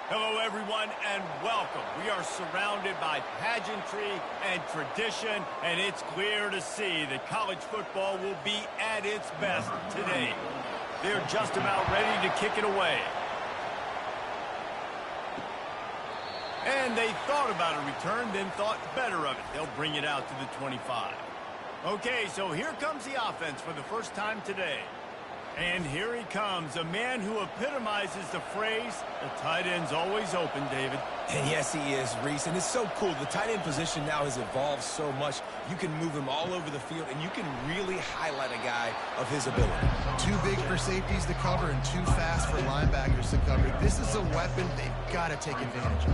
Hello, everyone, and welcome. We are surrounded by pageantry and tradition, and it's clear to see that college football will be at its best today. They're just about ready to kick it away. And they thought about a return, then thought better of it. They'll bring it out to the 25. Okay, so here comes the offense for the first time today. And here he comes, a man who epitomizes the phrase, the tight end's always open, David. And yes, he is, Reese, and it's so cool. The tight end position now has evolved so much. You can move him all over the field, and you can really highlight a guy of his ability. Too big for safeties to cover and too fast for linebackers to cover. This is a weapon they've got to take advantage of.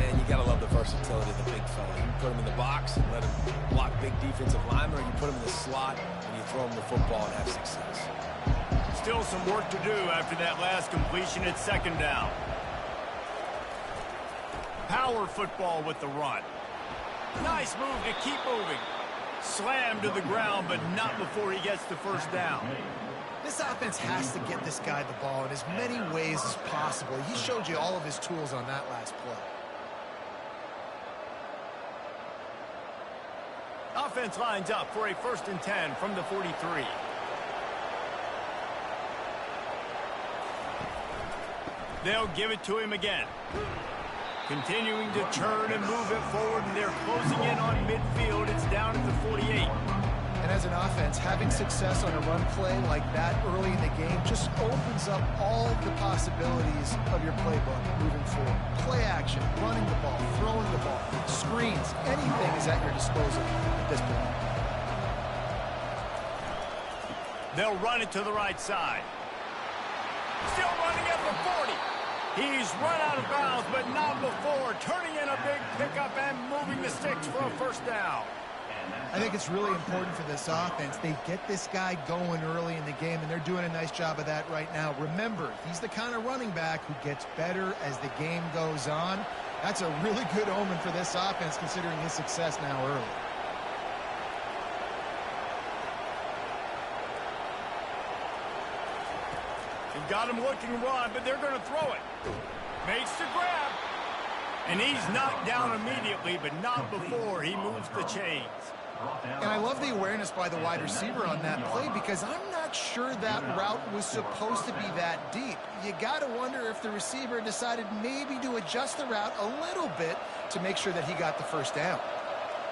And you got to love the versatility of the big fella. You put him in the box and let him block big defensive linemen, or you put him in the slot and you throw him the football and have success. Still some work to do after that last completion at second down. Power football with the run. Nice move to keep moving. Slammed to the ground, but not before he gets the first down. This offense has to get this guy the ball in as many ways as possible. He showed you all of his tools on that last play. Offense lines up for a 1st and 10 from the 43. They'll give it to him again. Continuing to turn and move it forward, and they're closing in on midfield. It's down at the 48. And as an offense, having success on a run play like that early in the game just opens up all the possibilities of your playbook moving forward. Play action, running the ball, throwing the ball, screens, anything is at your disposal at this point. They'll run it to the right side. Still running at the 40. He's run out of bounds, but not before. Turning in a big pickup and moving the sticks for a first down. I think it's really important for this offense. They get this guy going early in the game, and they're doing a nice job of that right now. Remember, he's the kind of running back who gets better as the game goes on. That's a really good omen for this offense, considering his success now early. They've got him looking to run, but they're going to throw it. Makes the grab. And he's knocked down immediately, but not before he moves the chains. And I love the awareness by the wide receiver on that play, because I'm not sure that route was supposed to be that deep. You got to wonder if the receiver decided maybe to adjust the route a little bit to make sure that he got the first down.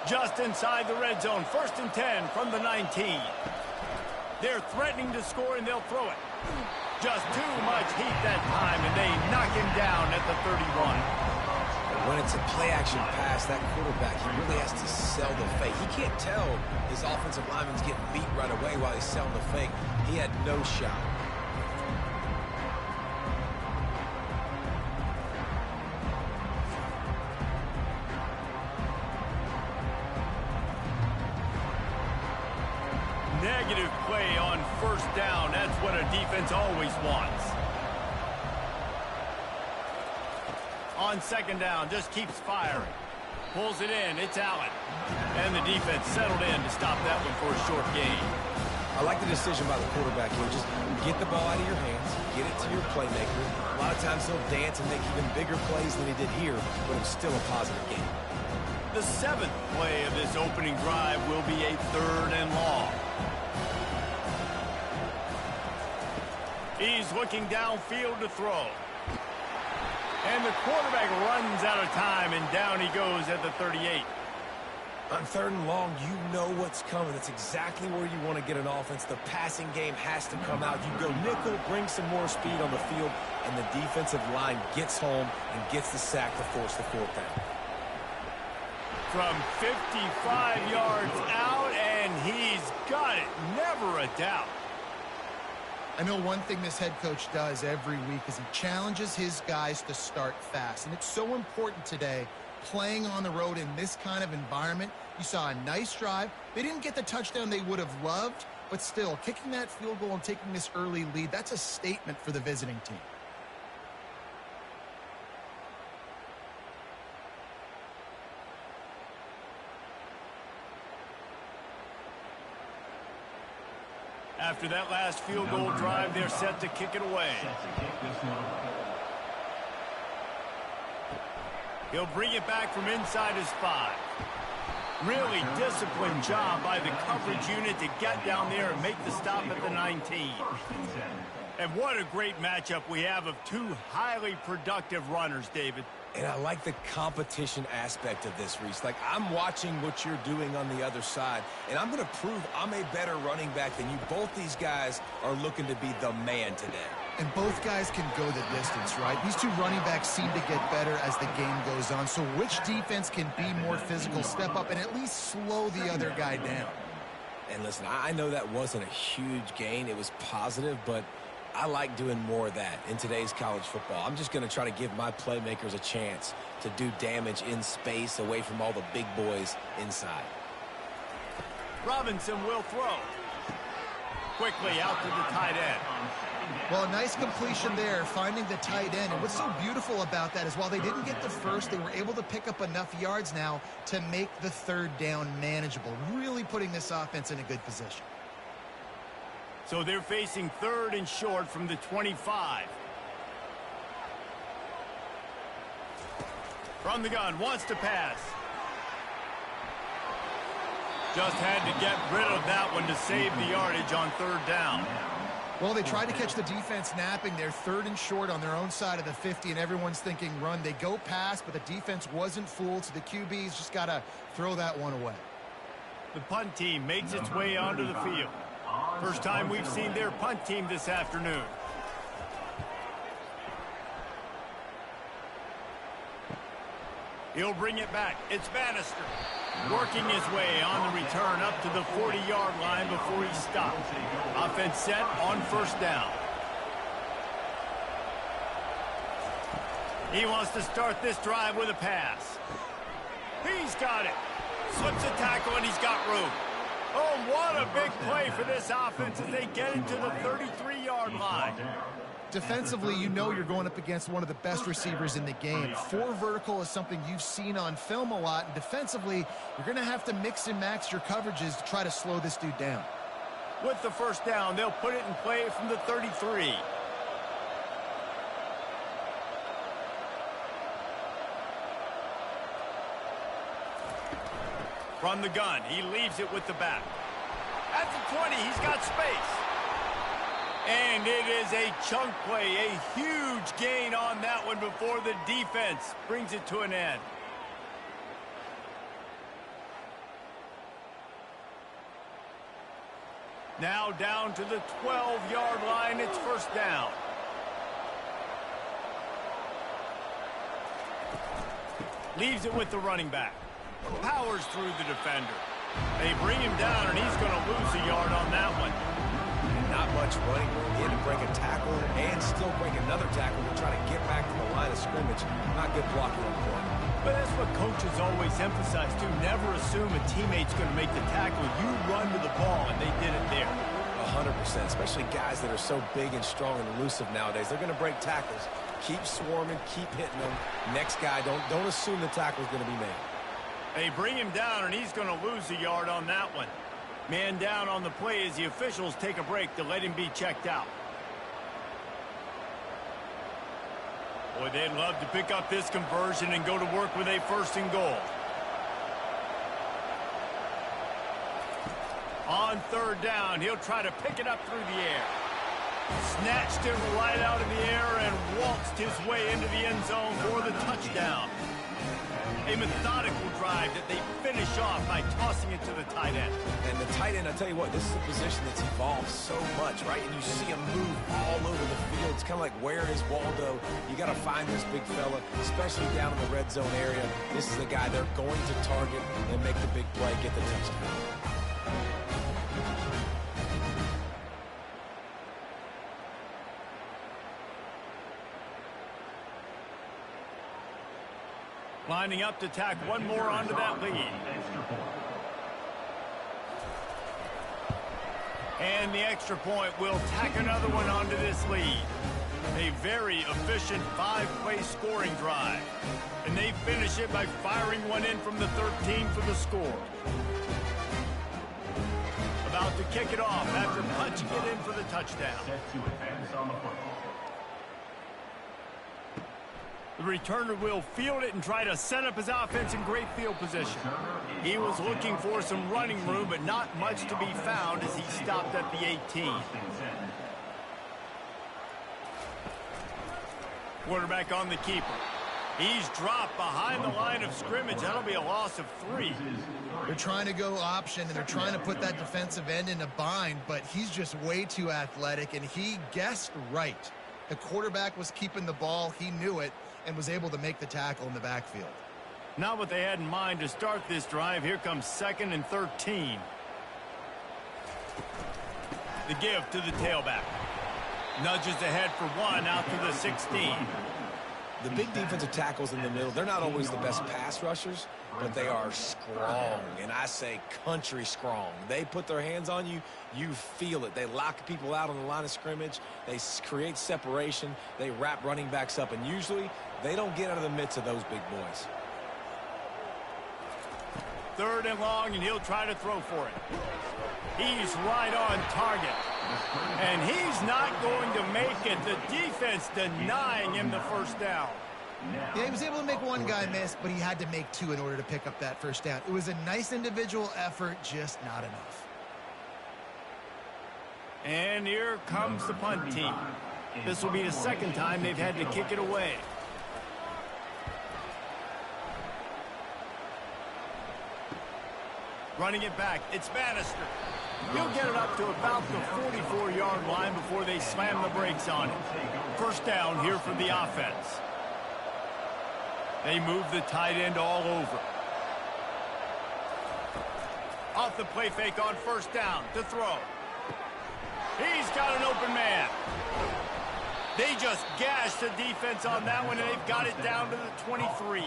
Just inside the red zone, 1st and 10 from the 19. They're threatening to score, and they'll throw it. Just too much heat that time, and they knock him down at the 31. When it's a play-action pass, that quarterback, he really has to sell the fake. He can't tell his offensive lineman's getting beat right away while he's selling the fake. He had no shot. Negative play on 1st down. That's what a defense always wants. On 2nd down, just keeps firing. Pulls it in. It's Allen. And the defense settled in to stop that one for a short gain. I like the decision by the quarterback here. Just get the ball out of your hands, get it to your playmaker. A lot of times he'll dance and make even bigger plays than he did here, but it's still a positive game. The 7th play of this opening drive will be a 3rd and long. He's looking downfield to throw. And the quarterback runs out of time, and down he goes at the 38. On 3rd and long, you know what's coming. That's exactly where you want to get an offense. The passing game has to come out. You go nickel, bring some more speed on the field, and the defensive line gets home and gets the sack to force the 4th down. From 55 yards out, and he's got it. Never a doubt. I know one thing this head coach does every week is he challenges his guys to start fast. And it's so important today, playing on the road in this kind of environment. You saw a nice drive. They didn't get the touchdown they would have loved, but still, kicking that field goal and taking this early lead, that's a statement for the visiting team. After that last field goal drive, they're set to kick it away. He'll bring it back from inside his 5. Really disciplined job by the coverage unit to get down there and make the stop at the 19. And what a great matchup we have of two highly productive runners, David. And I like the competition aspect of this, Reese. Like, I'm watching what you're doing on the other side, and I'm going to prove I'm a better running back than you. Both these guys are looking to be the man today. And both guys can go the distance, right? These two running backs seem to get better as the game goes on. So which defense can be more physical, step up, and at least slow the other guy down? And listen, I know that wasn't a huge gain. It was positive, but I like doing more of that in today's college football. I'm just going to try to give my playmakers a chance to do damage in space away from all the big boys inside. Robinson will throw. Quickly out to the tight end. Well, a nice completion there, finding the tight end. And what's so beautiful about that is while they didn't get the first, they were able to pick up enough yards now to make the third down manageable, really putting this offense in a good position. So they're facing 3rd and short from the 25. From the gun, wants to pass. Just had to get rid of that one to save the yardage on 3rd down. Well, they tried to catch the defense napping. They're 3rd and short on their own side of the 50, and everyone's thinking run. They go pass, but the defense wasn't fooled, so the QB's just got to throw that one away. The punt team makes its way onto the field. First time we've seen their punt team this afternoon. He'll bring it back. It's Bannister. Working his way on the return up to the 40-yard line before he stops. Offense set on 1st down. He wants to start this drive with a pass. He's got it. Slips a tackle and he's got room. Oh, what a big play for this offense as they get into the 33-yard line. Defensively, you know you're going up against one of the best receivers in the game. 4 vertical is something you've seen on film a lot, and defensively, you're going to have to mix and match your coverages to try to slow this dude down. With the 1st down, they'll put it in play from the 33. From the gun, he leaves it with the back. At the 20, he's got space. And it is a chunk play, a huge gain on that one before the defense brings it to an end. Now down to the 12-yard line, it's 1st down. Leaves it with the running back. Powers through the defender. They bring him down, and he's going to lose a yard on that one. Not much running room. He had to break a tackle and still break another tackle to try to get back to the line of scrimmage. Not good blocking on the point. But that's what coaches always emphasize, too. Never assume a teammate's going to make the tackle. You run to the ball, and they did it there. 100%, especially guys that are so big and strong and elusive nowadays. They're going to break tackles. Keep swarming, keep hitting them. Next guy, don't assume the tackle's going to be made. They bring him down, and he's going to lose a yard on that one. Man down on the play as the officials take a break to let him be checked out. Boy, they'd love to pick up this conversion and go to work with a 1st and goal. On 3rd down, he'll try to pick it up through the air. Snatched it right out of the air and waltzed his way into the end zone for the touchdown. A methodical drive that they finish off by tossing it to the tight end. And the tight end, I tell you what, this is a position that's evolved so much, right? And you see him move all over the field. It's kind of like, where is Waldo? You got to find this big fella, especially down in the red zone area. This is the guy they're going to target and make the big play, get the touchdown. Lining up to tack one more onto that lead. And the extra point will tack another one onto this lead. A very efficient 5-play scoring drive. And they finish it by firing one in from the 13 for the score. About to kick it off after punching it in for the touchdown. The returner will field it and try to set up his offense in great field position. He was looking for some running room, but not much to be found as he stopped at the 18. Quarterback on the keeper. He's dropped behind the line of scrimmage. That'll be a loss of 3. They're trying to go option, and they're trying to put that defensive end in a bind, but he's just way too athletic, and he guessed right. The quarterback was keeping the ball. He knew it and was able to make the tackle in the backfield. Not what they had in mind to start this drive. Here comes 2nd and 13. The give to the tailback. Nudges ahead for 1 out to the 16. The big defensive tackles in the middle, they're not always the best pass rushers, but they are strong, and I say country strong. They put their hands on you, you feel it. They lock people out on the line of scrimmage. They create separation. They wrap running backs up, and usually they don't get out of the midst of those big boys. 3rd and long, and he'll try to throw for it. He's right on target. And he's not going to make it. The defense denying him the first down. Yeah, he was able to make one guy miss, but he had to make 2 in order to pick up that first down. It was a nice individual effort, just not enough. And here comes the punt team. This will be the 2nd time they've had to kick it away. Running it back, it's Bannister. He'll get it up to about the 44-yard line before they slam the brakes on it. First down here for the offense. They move the tight end all over. Off the play fake on first down to throw. He's got an open man. They just gashed the defense on that one, and they've got it down to the 23.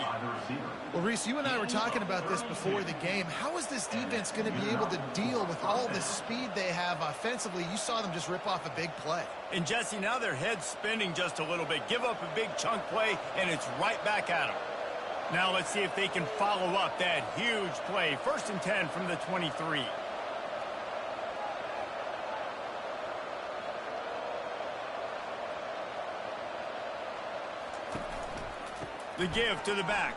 Well, Reese, you and I were talking about this before the game. How is this defense going to be able to deal with all the speed they have offensively? You saw them just rip off a big play. And, Jesse, now their head's spinning just a little bit. Give up a big chunk play, and it's right back at them. Now let's see if they can follow up that huge play. 1st and 10 from the 23. The give to the back.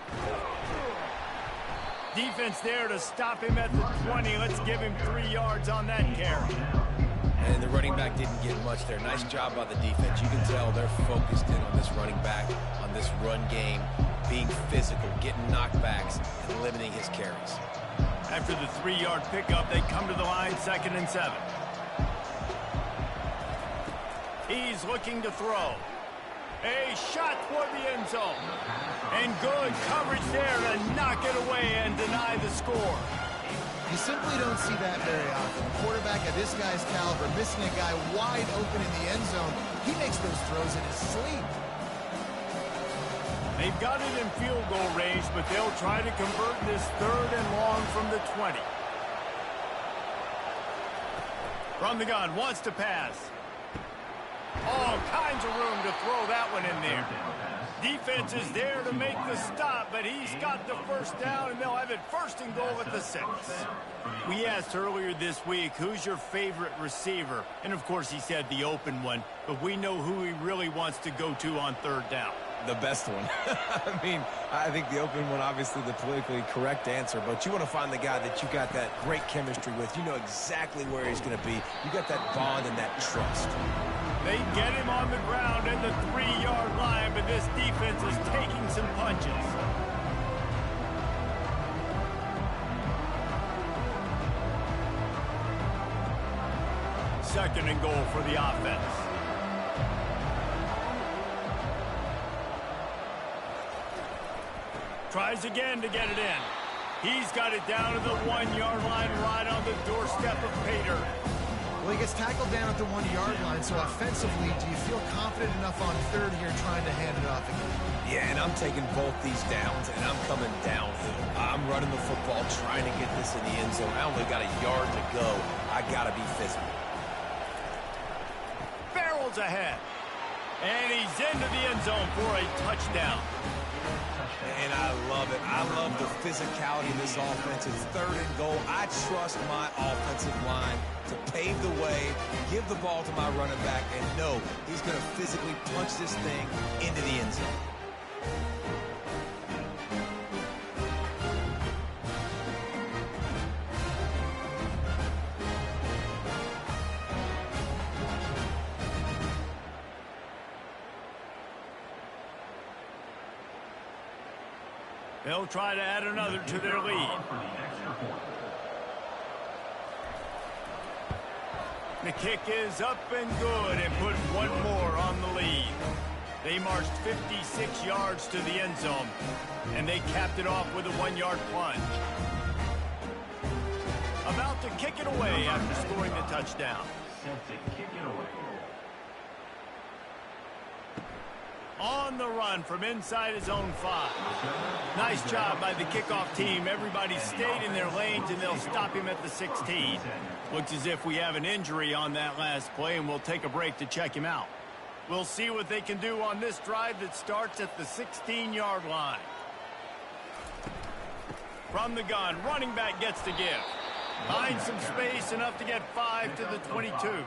Defense there to stop him at the 20. Let's give him 3 yards on that carry. And the running back didn't get much there. Nice job by the defense. You can tell they're focused in on this running back, on this run game, being physical, getting knockbacks, and limiting his carries. After the 3-yard pickup, they come to the line, 2nd and 7. He's looking to throw. A shot toward the end zone. And good coverage there to knock it away and deny the score. You simply don't see that very often. A quarterback of this guy's caliber missing a guy wide open in the end zone. He makes those throws in his sleep. They've got it in field goal range, but they'll try to convert this 3rd and long from the 20. From the gun, wants to pass. All kinds of room to throw that one in there. Defense is there to make the stop, but he's got the first down, and they'll have it 1st and goal at the 6. We asked earlier this week, who's your favorite receiver? And, of course, he said the open one, but we know who he really wants to go to on 3rd down. The best one. I mean, I think the open one, obviously the politically correct answer, but you want to find the guy that you got that great chemistry with. You know exactly where he's going to be. You got that bond and that trust. They get him on the ground at the 3-yard line, but this defense is taking some punches. Second and goal for the offense. Tries again to get it in. He's got it down to the 1-yard line right on the doorstep of Pater. Well, he gets tackled down at the 1-yard line, so offensively, do you feel confident enough on 3rd here trying to hand it off again? Yeah, and I'm taking both these downs, and I'm coming downhill. I'm running the football, trying to get this in the end zone. I only got a yard to go. I got to be physical. Barrels ahead. And he's into the end zone for a touchdown. And I love it. I love the physicality of this offense. It's 3rd and goal. I trust my offensive line to pave the way, give the ball to my running back, and know he's going to physically punch this thing into the end zone. They'll try to add another to their lead. The kick is up and good and put one more on the lead. They marched 56 yards to the end zone, and they capped it off with a 1-yard plunge. About to kick it away after scoring the touchdown. On the run from inside his own 5. Nice job by the kickoff team. Everybody stayed in their lanes, and they'll stop him at the 16. Looks as if we have an injury on that last play, and we'll take a break to check him out. We'll see what they can do on this drive that starts at the 16-yard line. From the gun, running back gets to give. Finds some space, enough to get 5 to the 22.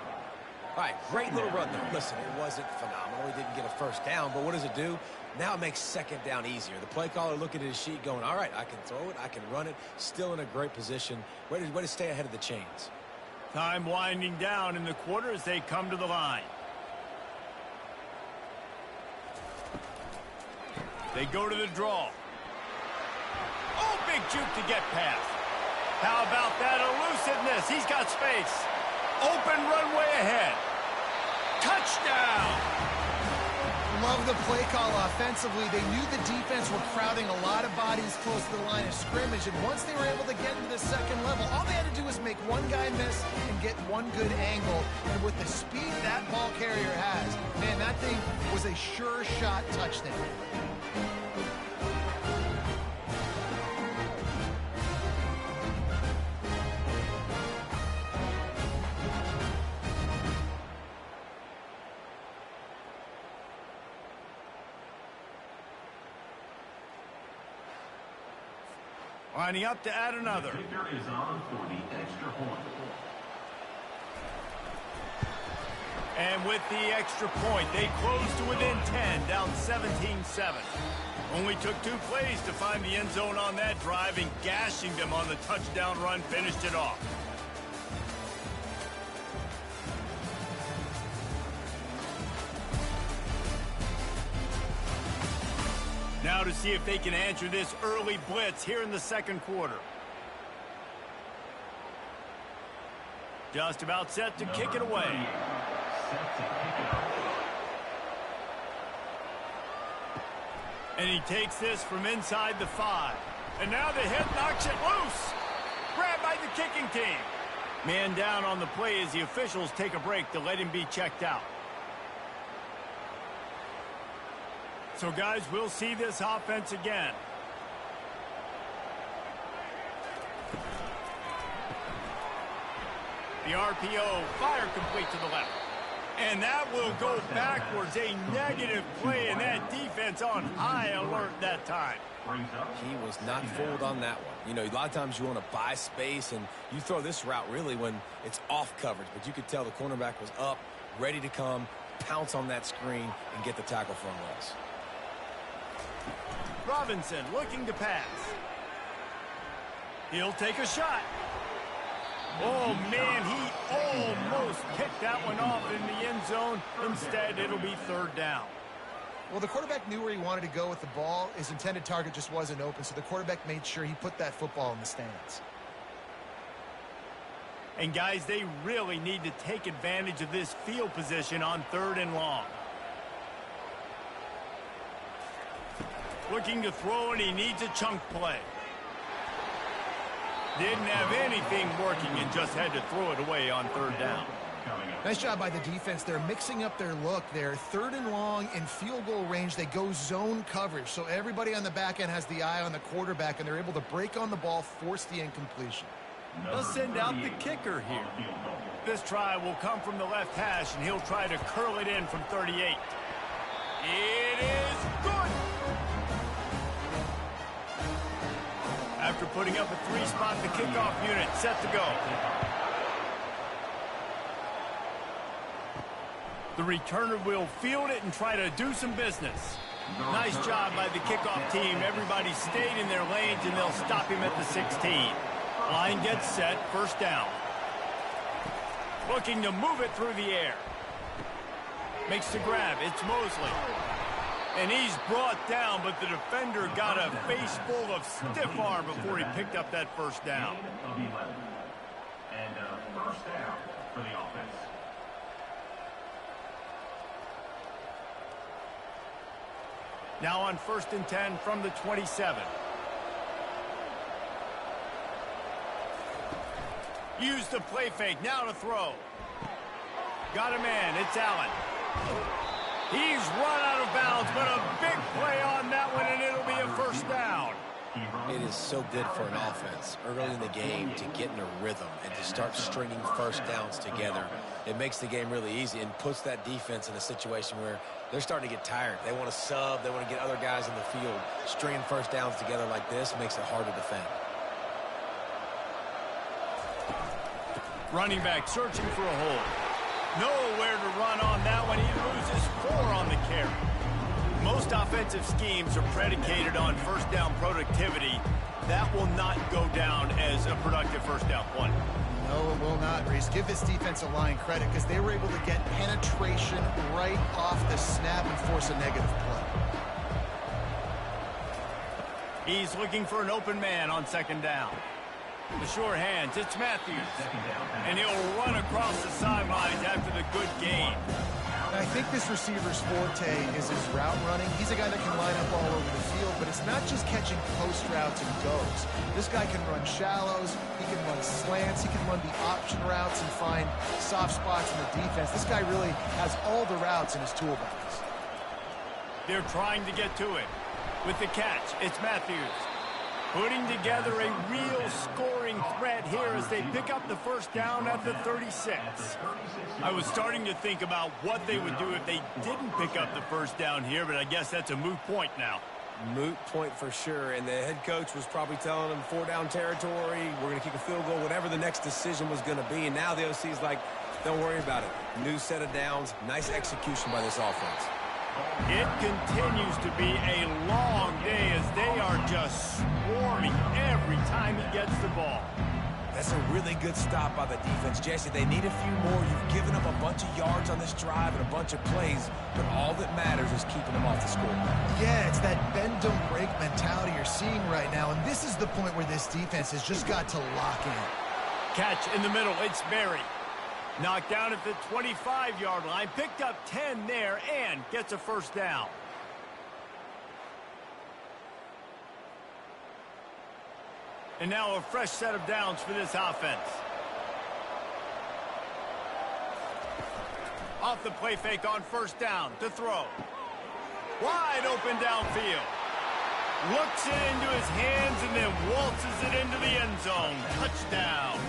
All right, great little run there. Listen, it wasn't phenomenal. He didn't get a first down, but what does it do? Now it makes second down easier. The play caller looking at his sheet going, all right, I can throw it, I can run it, still in a great position. Way to stay ahead of the chains. Time winding down in the quarter as they come to the line. They go to the draw. Oh, big juke to get past. How about that elusiveness? He's got space. Open runway ahead. Touchdown! Love the play call offensively. They knew the defense were crowding a lot of bodies close to the line of scrimmage, and once they were able to get into the second level, all they had to do was make one guy miss and get one good angle. And with the speed that ball carrier has, man, that thing was a sure shot touchdown. Lining up to add another. The kicker is on for the extra point. And with the extra point, they close to within 10, down 17-7. Only took 2 plays to find the end zone on that drive, and gashing them on the touchdown run finished it off. Now to see if they can answer this early blitz here in the second quarter. Just about set to kick it away. And he takes this from inside the 5. And now the hit knocks it loose. Grabbed by the kicking team. Man down on the play as the officials take a break to let him be checked out. So, guys, we'll see this offense again. The RPO, fire complete to the left. And that will go backwards. A negative play, and that defense on high alert that time. He was not fooled on that one. You know, a lot of times you want to buy space, and you throw this route really when it's off coverage. But you could tell the cornerback was up, ready to come, pounce on that screen, and get the tackle for a loss. Robinson looking to pass. He'll take a shot. Oh, man, he almost picked that one off in the end zone. Instead, it'll be 3rd down. Well, the quarterback knew where he wanted to go with the ball. His intended target just wasn't open, so the quarterback made sure he put that football in the stands. And, guys, they really need to take advantage of this field position on 3rd and long. Looking to throw, and he needs a chunk play. Didn't have anything working and just had to throw it away on 3rd down. Nice job by the defense. They're mixing up their look. They're 3rd and long in field goal range. They go zone coverage, so everybody on the back end has the eye on the quarterback, and they're able to break on the ball, force the incompletion. They'll send out the kicker here. This try will come from the left hash, and he'll try to curl it in from 38. It is good. After putting up a 3-spot, the kickoff unit set to go. The returner will field it and try to do some business. Nice job by the kickoff team. Everybody stayed in their lanes, and they'll stop him at the 16. Line gets set, first down. Looking to move it through the air. Makes the grab. It's Mosley. And he's brought down, but the defender got a face full of stiff arm before he picked up that first down. And first down for the offense. Now on 1st and 10 from the 27. Use the play fake. Now to throw. Got a man. It's Allen. He's run out of bounds, but a big play on that one, and it'll be a first down. It is so good for an offense early in the game to get in a rhythm and to start stringing first downs together. It makes the game really easy and puts that defense in a situation where they're starting to get tired. They want to sub. They want to get other guys in the field. Stringing first downs together like this makes it hard to defend. Running back searching for a hole. Nowhere to run on that one. He loses 4 on the carry. Most offensive schemes are predicated on first down productivity. That will not go down as a productive first down play. No, it will not, Reese. Give this defensive line credit because they were able to get penetration right off the snap and force a negative play. He's looking for an open man on 2nd down. The sure hands, it's Matthews. And he'll run across the sidelines after the good gain. I think this receiver's forte is his route running. He's a guy that can line up all over the field, but it's not just catching post routes and goes. This guy can run shallows, he can run slants, he can run the option routes and find soft spots in the defense. This guy really has all the routes in his toolbox. They're trying to get to it. With the catch, it's Matthews. Putting together a real scoring threat here as they pick up the first down at the 36. I was starting to think about what they would do if they didn't pick up the first down here, but I guess that's a moot point now. Moot point for sure, and the head coach was probably telling them 4-down territory, we're going to kick a field goal, whatever the next decision was going to be, and now the OC's like, don't worry about it. New set of downs, nice execution by this offense. It continues to be a long day as they are just swarming every time he gets the ball. That's a really good stop by the defense, Jesse. They need a few more. You've given up a bunch of yards on this drive and a bunch of plays, but all that matters is keeping them off the scoreboard. Yeah, it's that bend don't break mentality you're seeing right now, and this is the point where this defense has just got to lock in. Catch in the middle, it's Berry. Knocked down at the 25-yard line, picked up 10 there, and gets a first down. And now a fresh set of downs for this offense. Off the play fake on first down to throw. Wide open downfield. Looks it into his hands and then waltzes it into the end zone. Touchdown.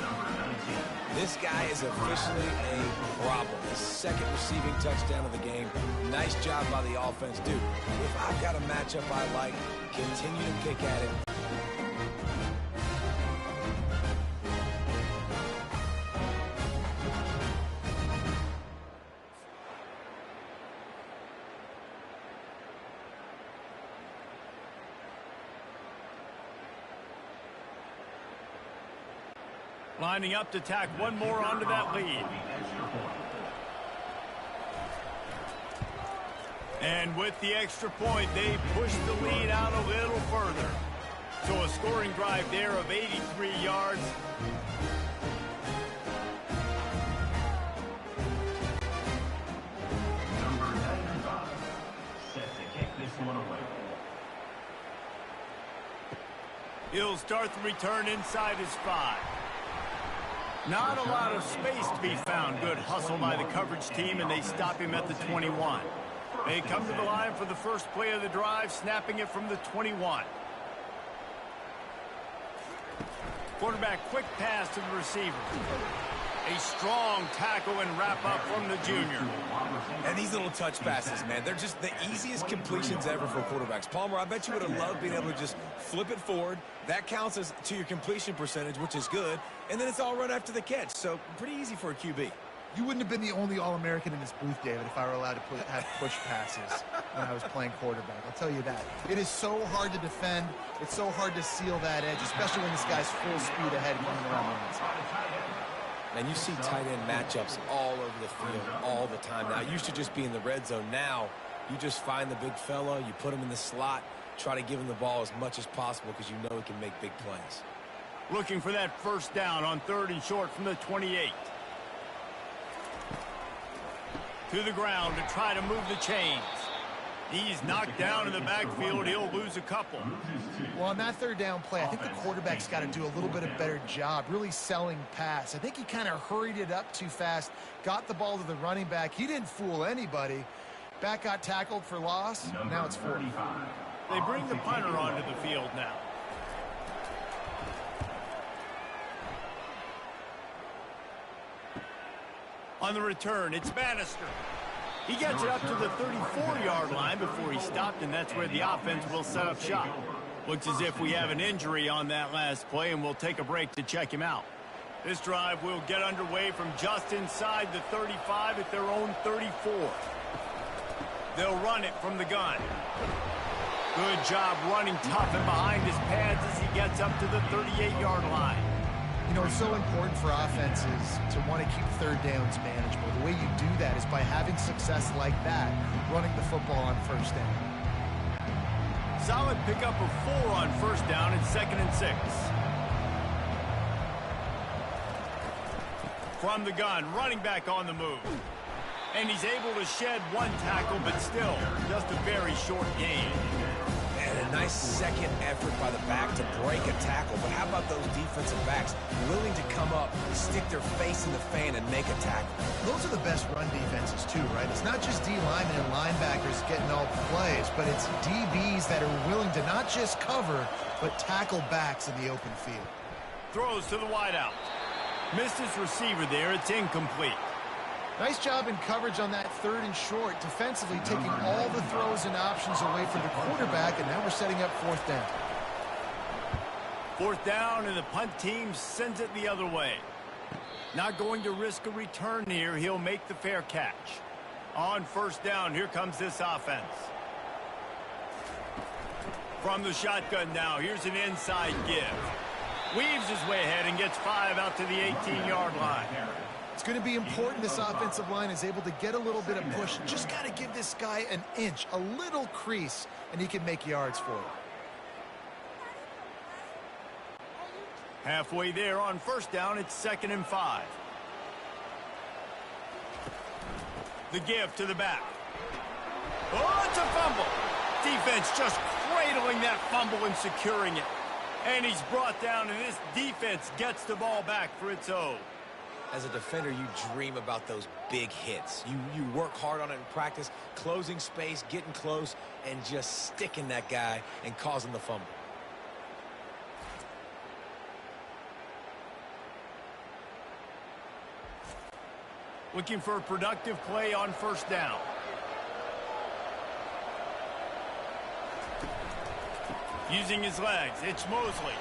This guy is officially a problem. His 2nd receiving touchdown of the game. Nice job by the offense. Dude, if I've got a matchup I like, continue to pick at it. Lining up to tack one more onto that lead. And with the extra point, they push the lead out a little further. So a scoring drive there of 83 yards. Number 95, set to kick this one away. He'll start the return inside his 5. Not a lot of space to be found. Good hustle by the coverage team, and they stop him at the 21. They come to the line for the first play of the drive, snapping it from the 21. Quarterback quick pass to the receiver. A strong tackle and wrap up from the junior. And these little touch passes, man, they're just the easiest completions ever for quarterbacks. Palmer, I bet you would have loved being able to just flip it forward. That counts as to your completion percentage, which is good. And then it's all run after the catch. So pretty easy for a QB. You wouldn't have been the only All-American in this booth, David, if I were allowed to have push passes when I was playing quarterback. I'll tell you that. It is so hard to defend. It's so hard to seal that edge, especially when this guy's full speed ahead coming around the inside. And you see tight end matchups all over the field all the time. Now, it used to just be in the red zone. Now, you just find the big fella, you put him in the slot, try to give him the ball as much as possible because you know he can make big plays. Looking for that first down on 3rd and short from the 28. To the ground to try to move the chains. He's knocked down in the backfield. He'll lose a couple. Well, on that 3rd down play, I think the quarterback's got to do a little bit of better job really selling pass. I think he kind of hurried it up too fast, got the ball to the running back. He didn't fool anybody. Back got tackled for loss. Now it's 4. They bring the punter onto the field now. On the return, it's Bannister. He gets it up to the 34-yard line before he stopped, and that's where the offense will set up shop. Looks as if we have an injury on that last play, and we'll take a break to check him out. This drive will get underway from just inside the 35 at their own 34. They'll run it from the gun. Good job running tough and behind his pads as he gets up to the 38-yard line. You know, it's so important for offenses to want to keep 3rd downs manageable. The way you do that is by having success like that, running the football on 1st down. Solid pickup of 4 on 1st down and 2nd and 6. From the gun, running back on the move. And he's able to shed 1 tackle, but still just a very short gain. And a nice second effort by the back to break a tackle. But how about those defensive backs willing to come up, stick their face in the fan, and make a tackle? Those are the best run defenses, too, right? It's not just D linemen and linebackers getting all the plays, but it's DBs that are willing to not just cover, but tackle backs in the open field. Throws to the wideout. Missed his receiver there. It's incomplete. Nice job in coverage on that 3rd and short, defensively taking all the throws and options away from the quarterback, and now we're setting up 4th down. 4th down, and the punt team sends it the other way. Not going to risk a return here. He'll make the fair catch. On 1st down, here comes this offense. From the shotgun now, here's an inside give. Weaves his way ahead and gets 5 out to the 18-yard line. It's going to be important this offensive line is able to get a little bit of push. Just got to give this guy an inch, a little crease, and he can make yards for it. Halfway there on 1st down, it's 2nd and 5. The give to the back. Oh, it's a fumble. Defense just cradling that fumble and securing it. And he's brought down, and this defense gets the ball back for its own. As a defender, you dream about those big hits. You work hard on it in practice, closing space, getting close, and just sticking that guy and causing the fumble. Looking for a productive play on 1st down. Using his legs, it's Mosley.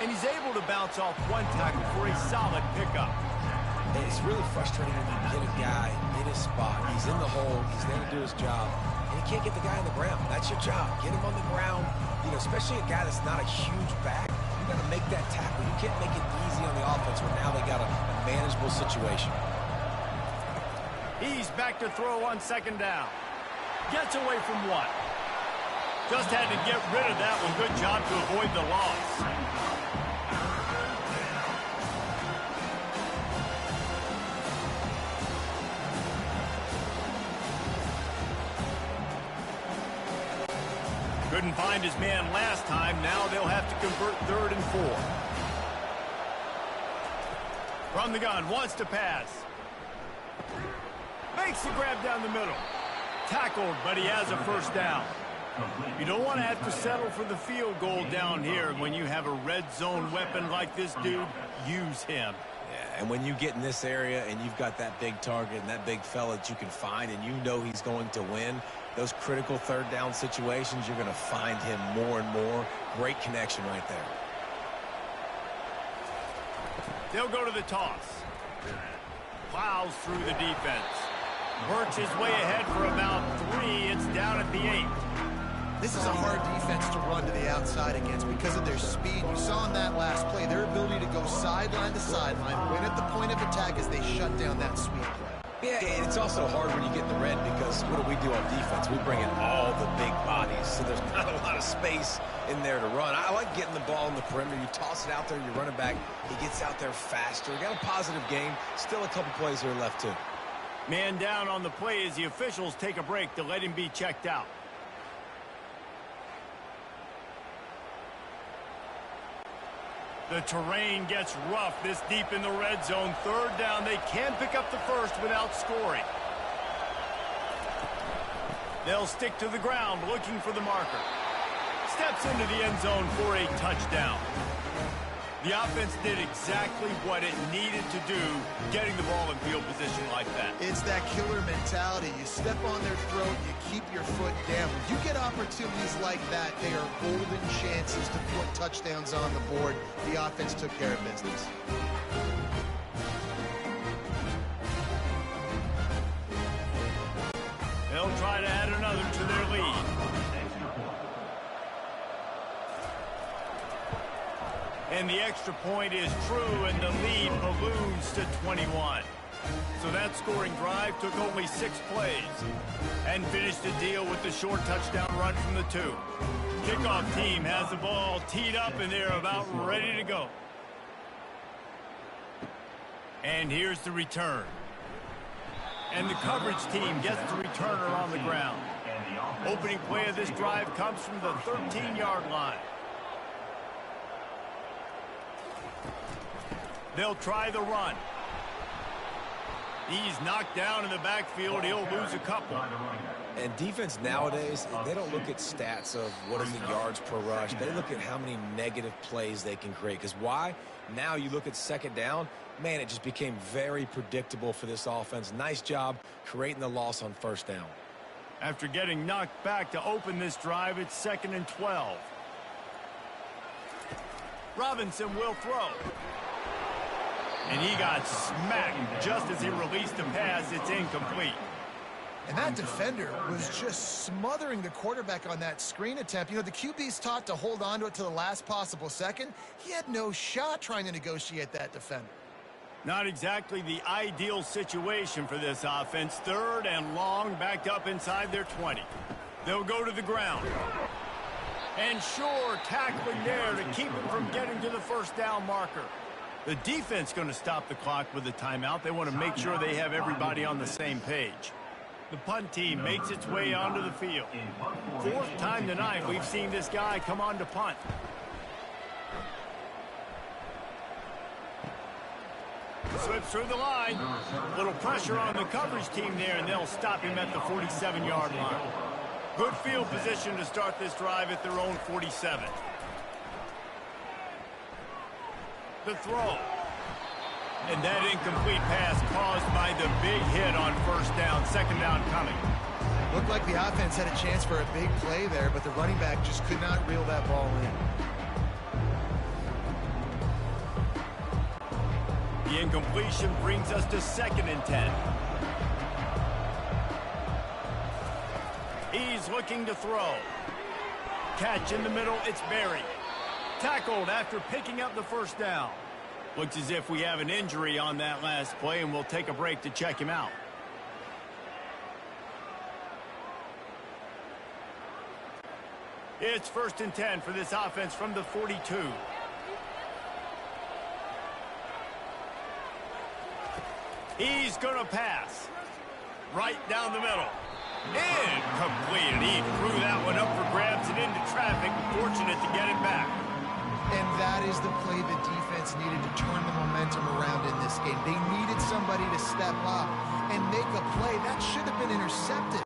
And he's able to bounce off 1 tackle for a solid pickup. And it's really frustrating when you get a guy in his spot. He's in the hole. He's there to do his job. And you can't get the guy on the ground. That's your job. Get him on the ground. You know, especially a guy that's not a huge back. You got to make that tackle. You can't make it easy on the offense where now they got a manageable situation. He's back to throw on 2nd down. Gets away from 1. Just had to get rid of that one. Good job to avoid the loss. Couldn't find his man last time. Now they'll have to convert 3rd and 4. From the gun, wants to pass. Makes the grab down the middle. Tackled, but he has a 1st down. You don't want to have to settle for the field goal down here. When you have a red zone weapon like this dude, use him. Yeah, and when you get in this area and you've got that big target and that big fella that you can find and you know he's going to win, those critical 3rd down situations, you're going to find him more and more. Great connection right there. They'll go to the toss. Plows through the defense. Works his way ahead for about 3. It's down at the 8. This is a hard defense to run to the outside against because of their speed. You saw in that last play their ability to go sideline to sideline, win at the point of attack as they shut down that sweep play. Yeah, and it's also hard when you get in the red because what do on defense? We bring in all the big bodies, so there's not a lot of space in there to run. I like getting the ball in the perimeter. You toss it out there, you're running back. He gets out there faster. Got a positive game. Still a couple plays here left, too. Man down on the play as the officials take a break to let him be checked out. The terrain gets rough this deep in the red zone. 3rd down. They can pick up the first without scoring. They'll stick to the ground looking for the marker. Steps into the end zone for a touchdown. The offense did exactly what it needed to do, getting the ball in field position like that. It's that killer mentality. You step on their throat, you keep your foot down. When you get opportunities like that, they are golden chances to put touchdowns on the board. The offense took care of business. They'll try to add another to their lead. And the extra point is true, and the lead balloons to 21. So that scoring drive took only 6 plays and finished the deal with the short touchdown run from the 2. Kickoff team has the ball teed up, and they're about ready to go. And here's the return. And the coverage team gets the returner on the ground. Opening play of this drive comes from the 13-yard line. They'll try the run. He's knocked down in the backfield. He'll lose a couple. And defense nowadays, they don't look at stats of what is the yards per rush. They look at how many negative plays they can create. Because why? Now you look at 2nd down, man, it just became very predictable for this offense. Nice job creating the loss on 1st down. After getting knocked back to open this drive, it's 2nd and 12. Robinson will throw. And he got smacked just as he released the pass. It's incomplete. And that defender was just smothering the quarterback on that screen attempt. You know, the QB's taught to hold on to it to the last possible second. He had no shot trying to negotiate that defender. Not exactly the ideal situation for this offense. 3rd and long, backed up inside their 20. They'll go to the ground. And sure, tackling there to keep him from getting to the 1st down marker. The defense going to stop the clock with a timeout. They want to make sure they have everybody on the same page. The punt team makes its way onto the field. 4th time tonight we've seen this guy come on to punt. Slips through the line. Little pressure on the coverage team there, and they'll stop him at the 47-yard line. Good field position to start this drive at their own 47. The throw. And that incomplete pass caused by the big hit on 1st down. 2nd down coming. Looked like the offense had a chance for a big play there, but the running back just could not reel that ball in. The incompletion brings us to 2nd and 10. He's looking to throw. Catch in the middle. It's buried. Tackled after picking up the 1st down. Looks as if we have an injury on that last play, and we'll take a break to check him out. It's 1st and 10 for this offense from the 42. He's going to pass. Right down the middle. Incomplete. He threw that one up for grabs and into traffic. Fortunate to get it back. And that is the play the defense needed to turn the momentum around in this game. They needed somebody to step up and make a play. That should have been intercepted.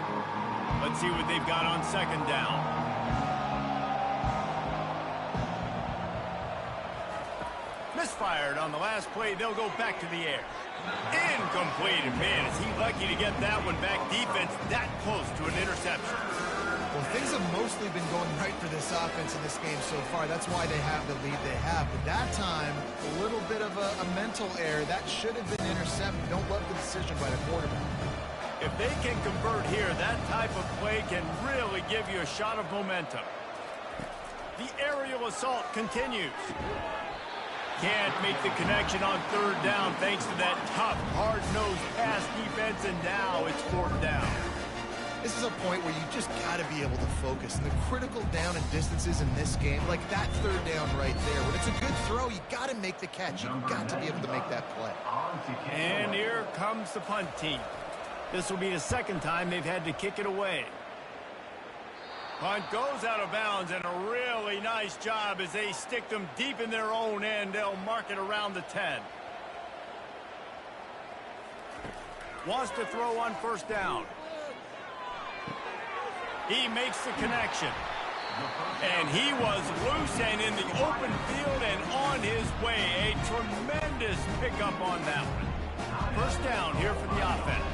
Let's see what they've got on 2nd down. Misfired on the last play. They'll go back to the air. Incomplete. And man, is he lucky to get that one back. Defense that close to an interception. Well, things have mostly been going right for this offense in this game so far. That's why they have the lead they have. But that time, a little bit of a mental error. That should have been intercepted. Don't love the decision by the quarterback. If they can convert here, that type of play can really give you a shot of momentum. The aerial assault continues. Can't make the connection on third down thanks to that tough, hard-nosed pass defense, and now it's fourth down. This is a point where you just got to be able to focus. And the critical down and distances in this game, like that third down right there, when it's a good throw, you got to make the catch. You've got to be able to make that play. And here comes the punt team. This will be the second time they've had to kick it away. Punt goes out of bounds, and a really nice job as they stick them deep in their own end. They'll mark it around the 10. Wants to throw on first down. He makes the connection. And he was loose and in the open field and on his way. A tremendous pickup on that one. First down here for the offense.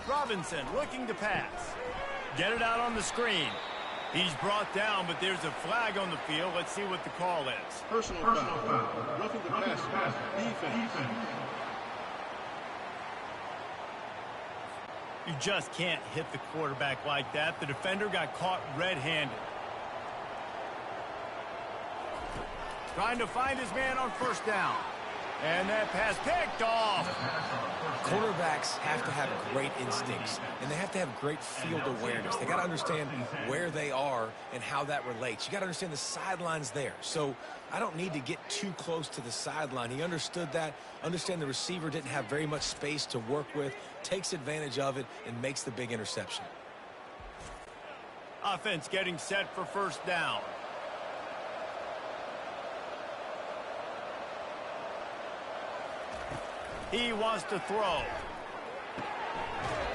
Robinson looking to pass. Get it out on the screen. He's brought down, but there's a flag on the field. Let's see what the call is. Personal foul. Roughing the passer. Defense. You just can't hit the quarterback like that. The defender got caught red-handed. Trying to find his man on first down. And that pass picked off. Quarterbacks have to have great instincts, and they have to have great field awareness. They got to understand where they are and how that relates. You got to understand the sideline's there. So I don't need to get too close to the sideline. He understood that. Understand the receiver didn't have very much space to work with, takes advantage of it, and makes the big interception. Offense getting set for first down. He wants to throw.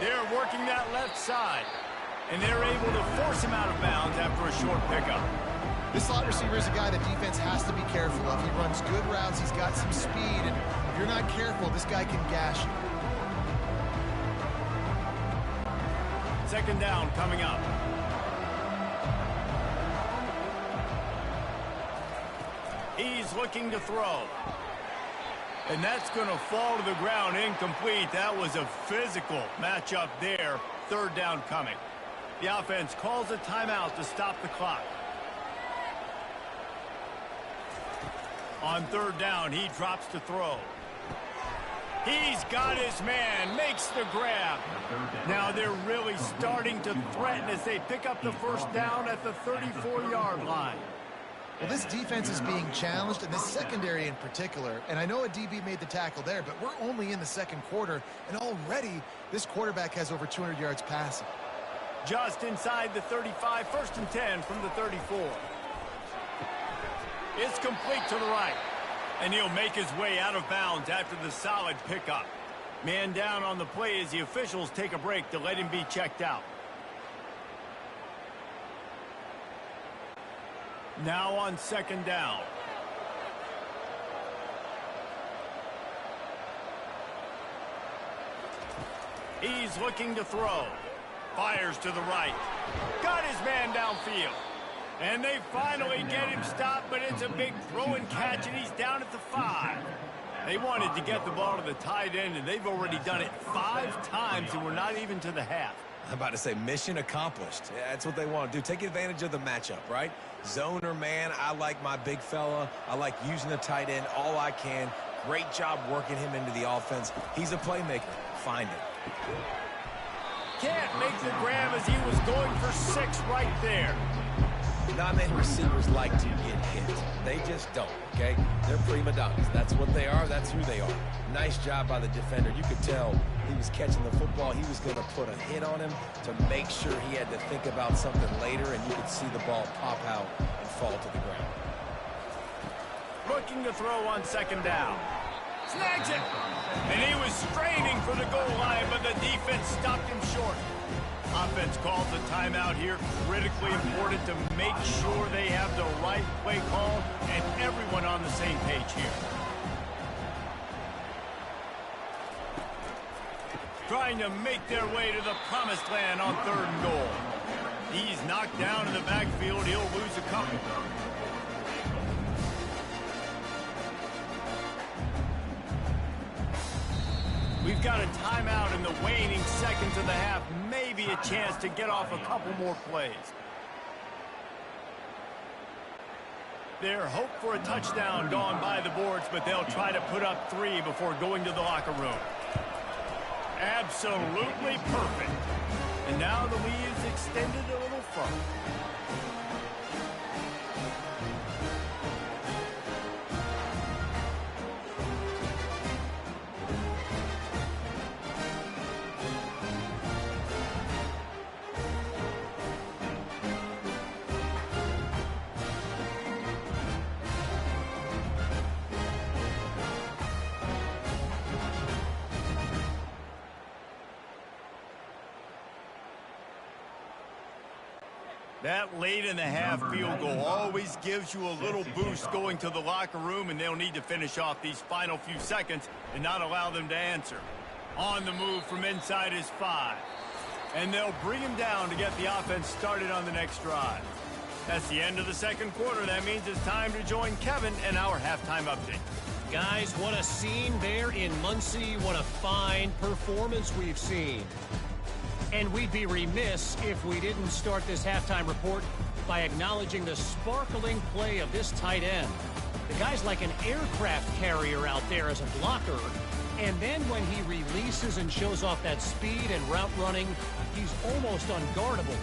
They're working that left side, and they're able to force him out of bounds after a short pickup. This slot receiver is a guy the defense has to be careful of. He runs good routes. He's got some speed, and if you're not careful, this guy can gash you. Second down coming up. He's looking to throw. And that's going to fall to the ground incomplete. That was a physical matchup there. Third down coming. The offense calls a timeout to stop the clock. On third down, he drops to throw. He's got his man, makes the grab. Now they're really starting to threaten as they pick up the first down at the 34-yard line. Well, this defense is being challenged, and this secondary in particular. And I know a DB made the tackle there, but we're only in the second quarter, and already this quarterback has over 200 yards passing. Just inside the 35, first and 10 from the 34. It's complete to the right, and he'll make his way out of bounds after the solid pickup. Man down on the play as the officials take a break to let him be checked out. Now on second down. He's looking to throw. Fires to the right. Got his man downfield. And they finally get him stopped, but it's a big throw and catch, and he's down at the 5. They wanted to get the ball to the tight end, and they've already done it 5 times, and we're not even to the half. I'm about to say mission accomplished. Yeah, that's what they want to do. Take advantage of the matchup, right? Zone or man, I like my big fella. I like using the tight end all I can. Great job working him into the offense. He's a playmaker. Find him. Can't make the grab as he was going for 6 right there. Not many receivers like to get hit. They just don't, okay? They're prima donnas. That's what they are. That's who they are. Nice job by the defender. You could tell he was catching the football. He was going to put a hit on him to make sure he had to think about something later, and you could see the ball pop out and fall to the ground. Looking to throw on second down. Snags it. And he was straining for the goal line, but the defense stopped him short. Offense calls a timeout here. Critically important to make sure they have the right play call and everyone on the same page here. trying to make their way to the promised land on 3rd and goal. He's knocked down in the backfield. He'll lose a couple. We've got a timeout in the waning seconds of the half. Maybe a chance to get off a couple more plays. Their hope for a touchdown gone by the boards, but they'll try to put up 3 before going to the locker room. Absolutely perfect. And now the lead is extended a little further. That late in the half field goal always gives you a little boost going to the locker room, and they'll need to finish off these final few seconds and not allow them to answer. On the move from inside is 5. And they'll bring him down to get the offense started on the next drive. That's the end of the 2nd quarter. That means it's time to join Kevin and our halftime update. Guys, what a scene there in Muncie. What a fine performance we've seen. And we'd be remiss if we didn't start this halftime report by acknowledging the sparkling play of this tight end. The guy's like an aircraft carrier out there as a blocker. And then when he releases and shows off that speed and route running, he's almost unguardable.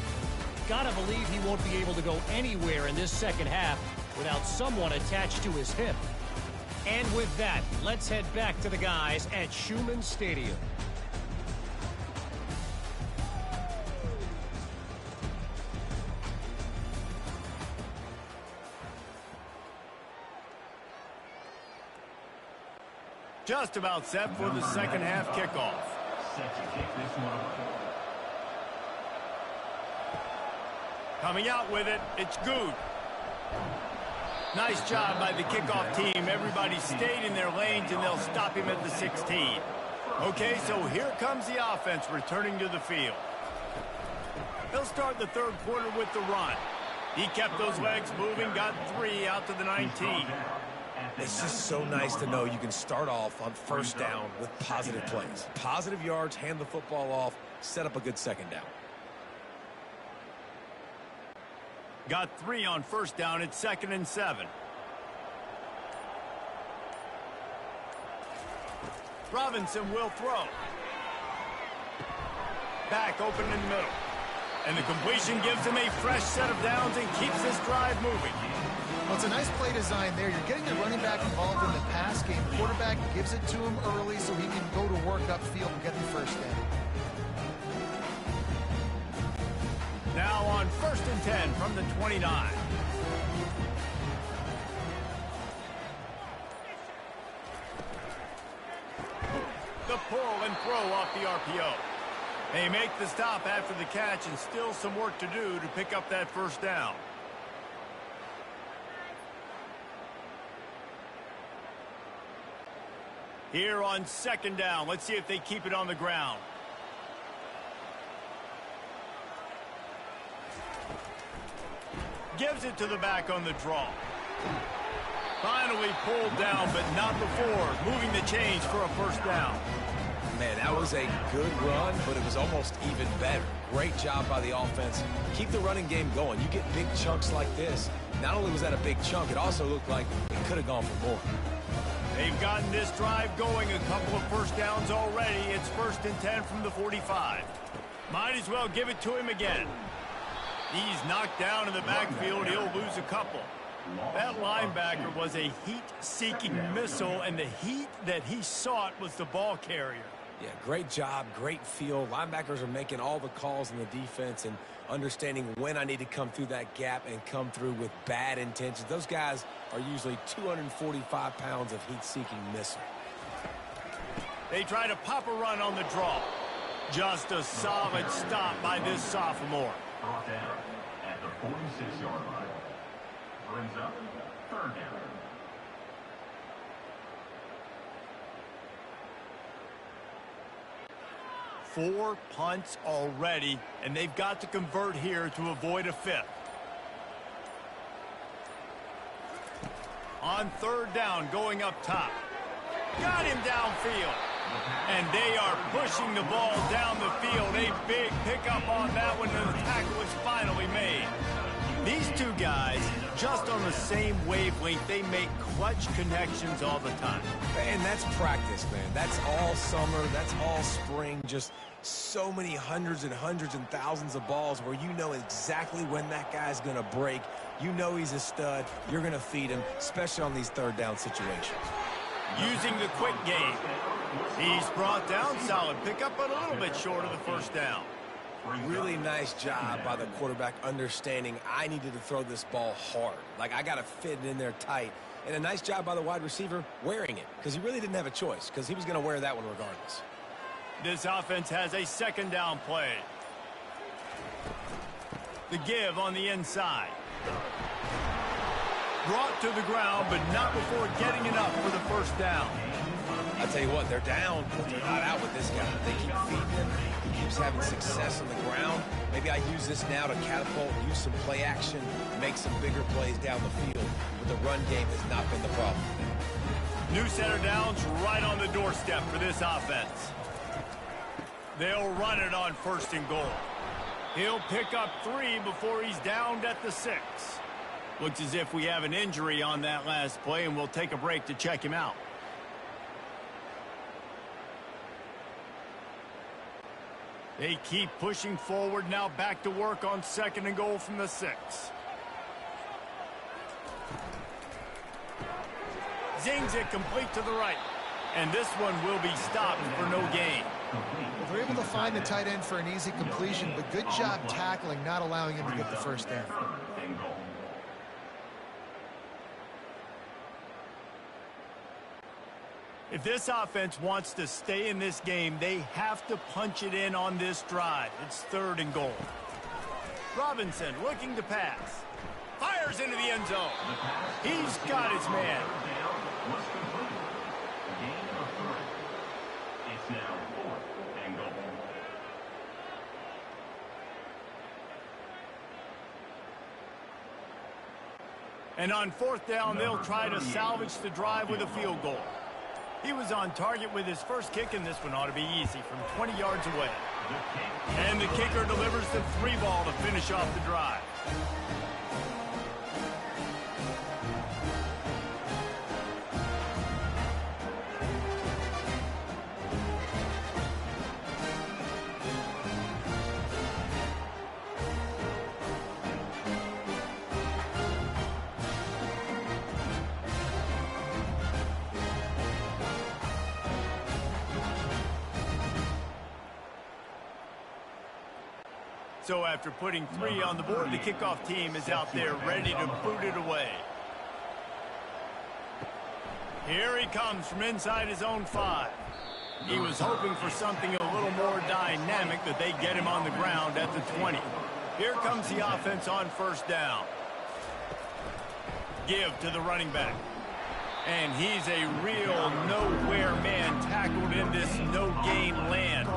Gotta believe he won't be able to go anywhere in this 2nd half without someone attached to his hip. And with that, let's head back to the guys at Schumann Stadium. Just about set for the 2nd half kickoff. Set to kick this one away. Coming out with it, it's good. Nice job by the kickoff team. Everybody stayed in their lanes, and they'll stop him at the 16. Okay, so here comes the offense returning to the field. They'll start the 3rd quarter with the run. He kept those legs moving, got 3 out to the 19. It's just so nice to know you can start off on 1st down with positive plays. Positive yards, hand the football off, set up a good 2nd down. Got 3 on 1st down. It's 2nd and 7. Robinson will throw. Back open in the middle. And the completion gives him a fresh set of downs and keeps this drive moving. Well, it's a nice play design there. You're getting the running back involved in the pass game. Quarterback gives it to him early so he can go to work upfield and get the 1st down. Now on 1st and 10 from the 29. The pull and throw off the RPO. They make the stop after the catch, and still some work to do to pick up that 1st down. Here on 2nd down, let's see if they keep it on the ground. Gives it to the back on the draw. Finally pulled down, but not before moving the chains for a 1st down. Man, that was a good run, but it was almost even better. Great job by the offense. Keep the running game going. You get big chunks like this. Not only was that a big chunk, it also looked like it could have gone for more. They've gotten this drive going, a couple of 1st downs already. It's 1st and 10 from the 45. Might as well give it to him again. He's knocked down in the backfield. He'll lose a couple. That linebacker was a heat-seeking missile, and the heat that he sought was the ball carrier. Yeah, great job, great feel. Linebackers are making all the calls in the defense and understanding when I need to come through that gap and come through with bad intentions. Those guys are usually 245 pounds of heat-seeking missile. They try to pop a run on the draw. Just a solid stop by this sophomore. Brought down at the 46-yard line. Brings up 3rd down. 4 punts already, and they've got to convert here to avoid a 5th. On 3rd down, going up top. Got him downfield. And they are pushing the ball down the field. A big pickup on that one, and the tackle is finally made. These two guys, just on the same wavelength, they make clutch connections all the time. And that's practice, man. That's all summer. That's all spring. Just so many hundreds and thousands of balls where you know exactly when that guy's going to break. You know he's a stud. You're going to feed him, especially on these 3rd down situations. Using the quick game. He's brought down, solid pickup, but a little bit short of the 1st down. Really nice job by the quarterback understanding I needed to throw this ball hard. Like, I got to fit it in there tight. And a nice job by the wide receiver wearing it, because he really didn't have a choice, because he was going to wear that one regardless. This offense has a 2nd down play. The give on the inside. Brought to the ground, but not before getting enough for the 1st down. I tell you what, they're down, but they're not out with this guy. They keep feeding him. He keeps having success on the ground. Maybe I use this now to catapult, use some play action, make some bigger plays down the field. But the run game has not been the problem. New center downs right on the doorstep for this offense. They'll run it on 1st and goal. He'll pick up 3 before he's downed at the 6. Looks as if we have an injury on that last play, and we'll take a break to check him out. They keep pushing forward, now back to work on 2nd and goal from the 6. Zings it complete to the right. And this one will be stopped for no gain. Well, they're able to find the tight end for an easy completion, but good job tackling, not allowing him to get the 1st down. If this offense wants to stay in this game, they have to punch it in on this drive. It's 3rd and goal. Robinson looking to pass. Fires into the end zone. He's got his man. It's now 4th and goal. And on 4th down, they'll try to salvage the drive with a field goal. He was on target with his first kick, and this one ought to be easy from 20 yards away. And the kicker delivers the 3-ball to finish off the drive. So after putting 3 on the board, the kickoff team is out there ready to boot it away. Here he comes from inside his own 5. He was hoping for something a little more dynamic, that they get him on the ground at the 20. Here comes the offense on 1st down. Give to the running back. And he's a real nowhere man, tackled in this no-gain land.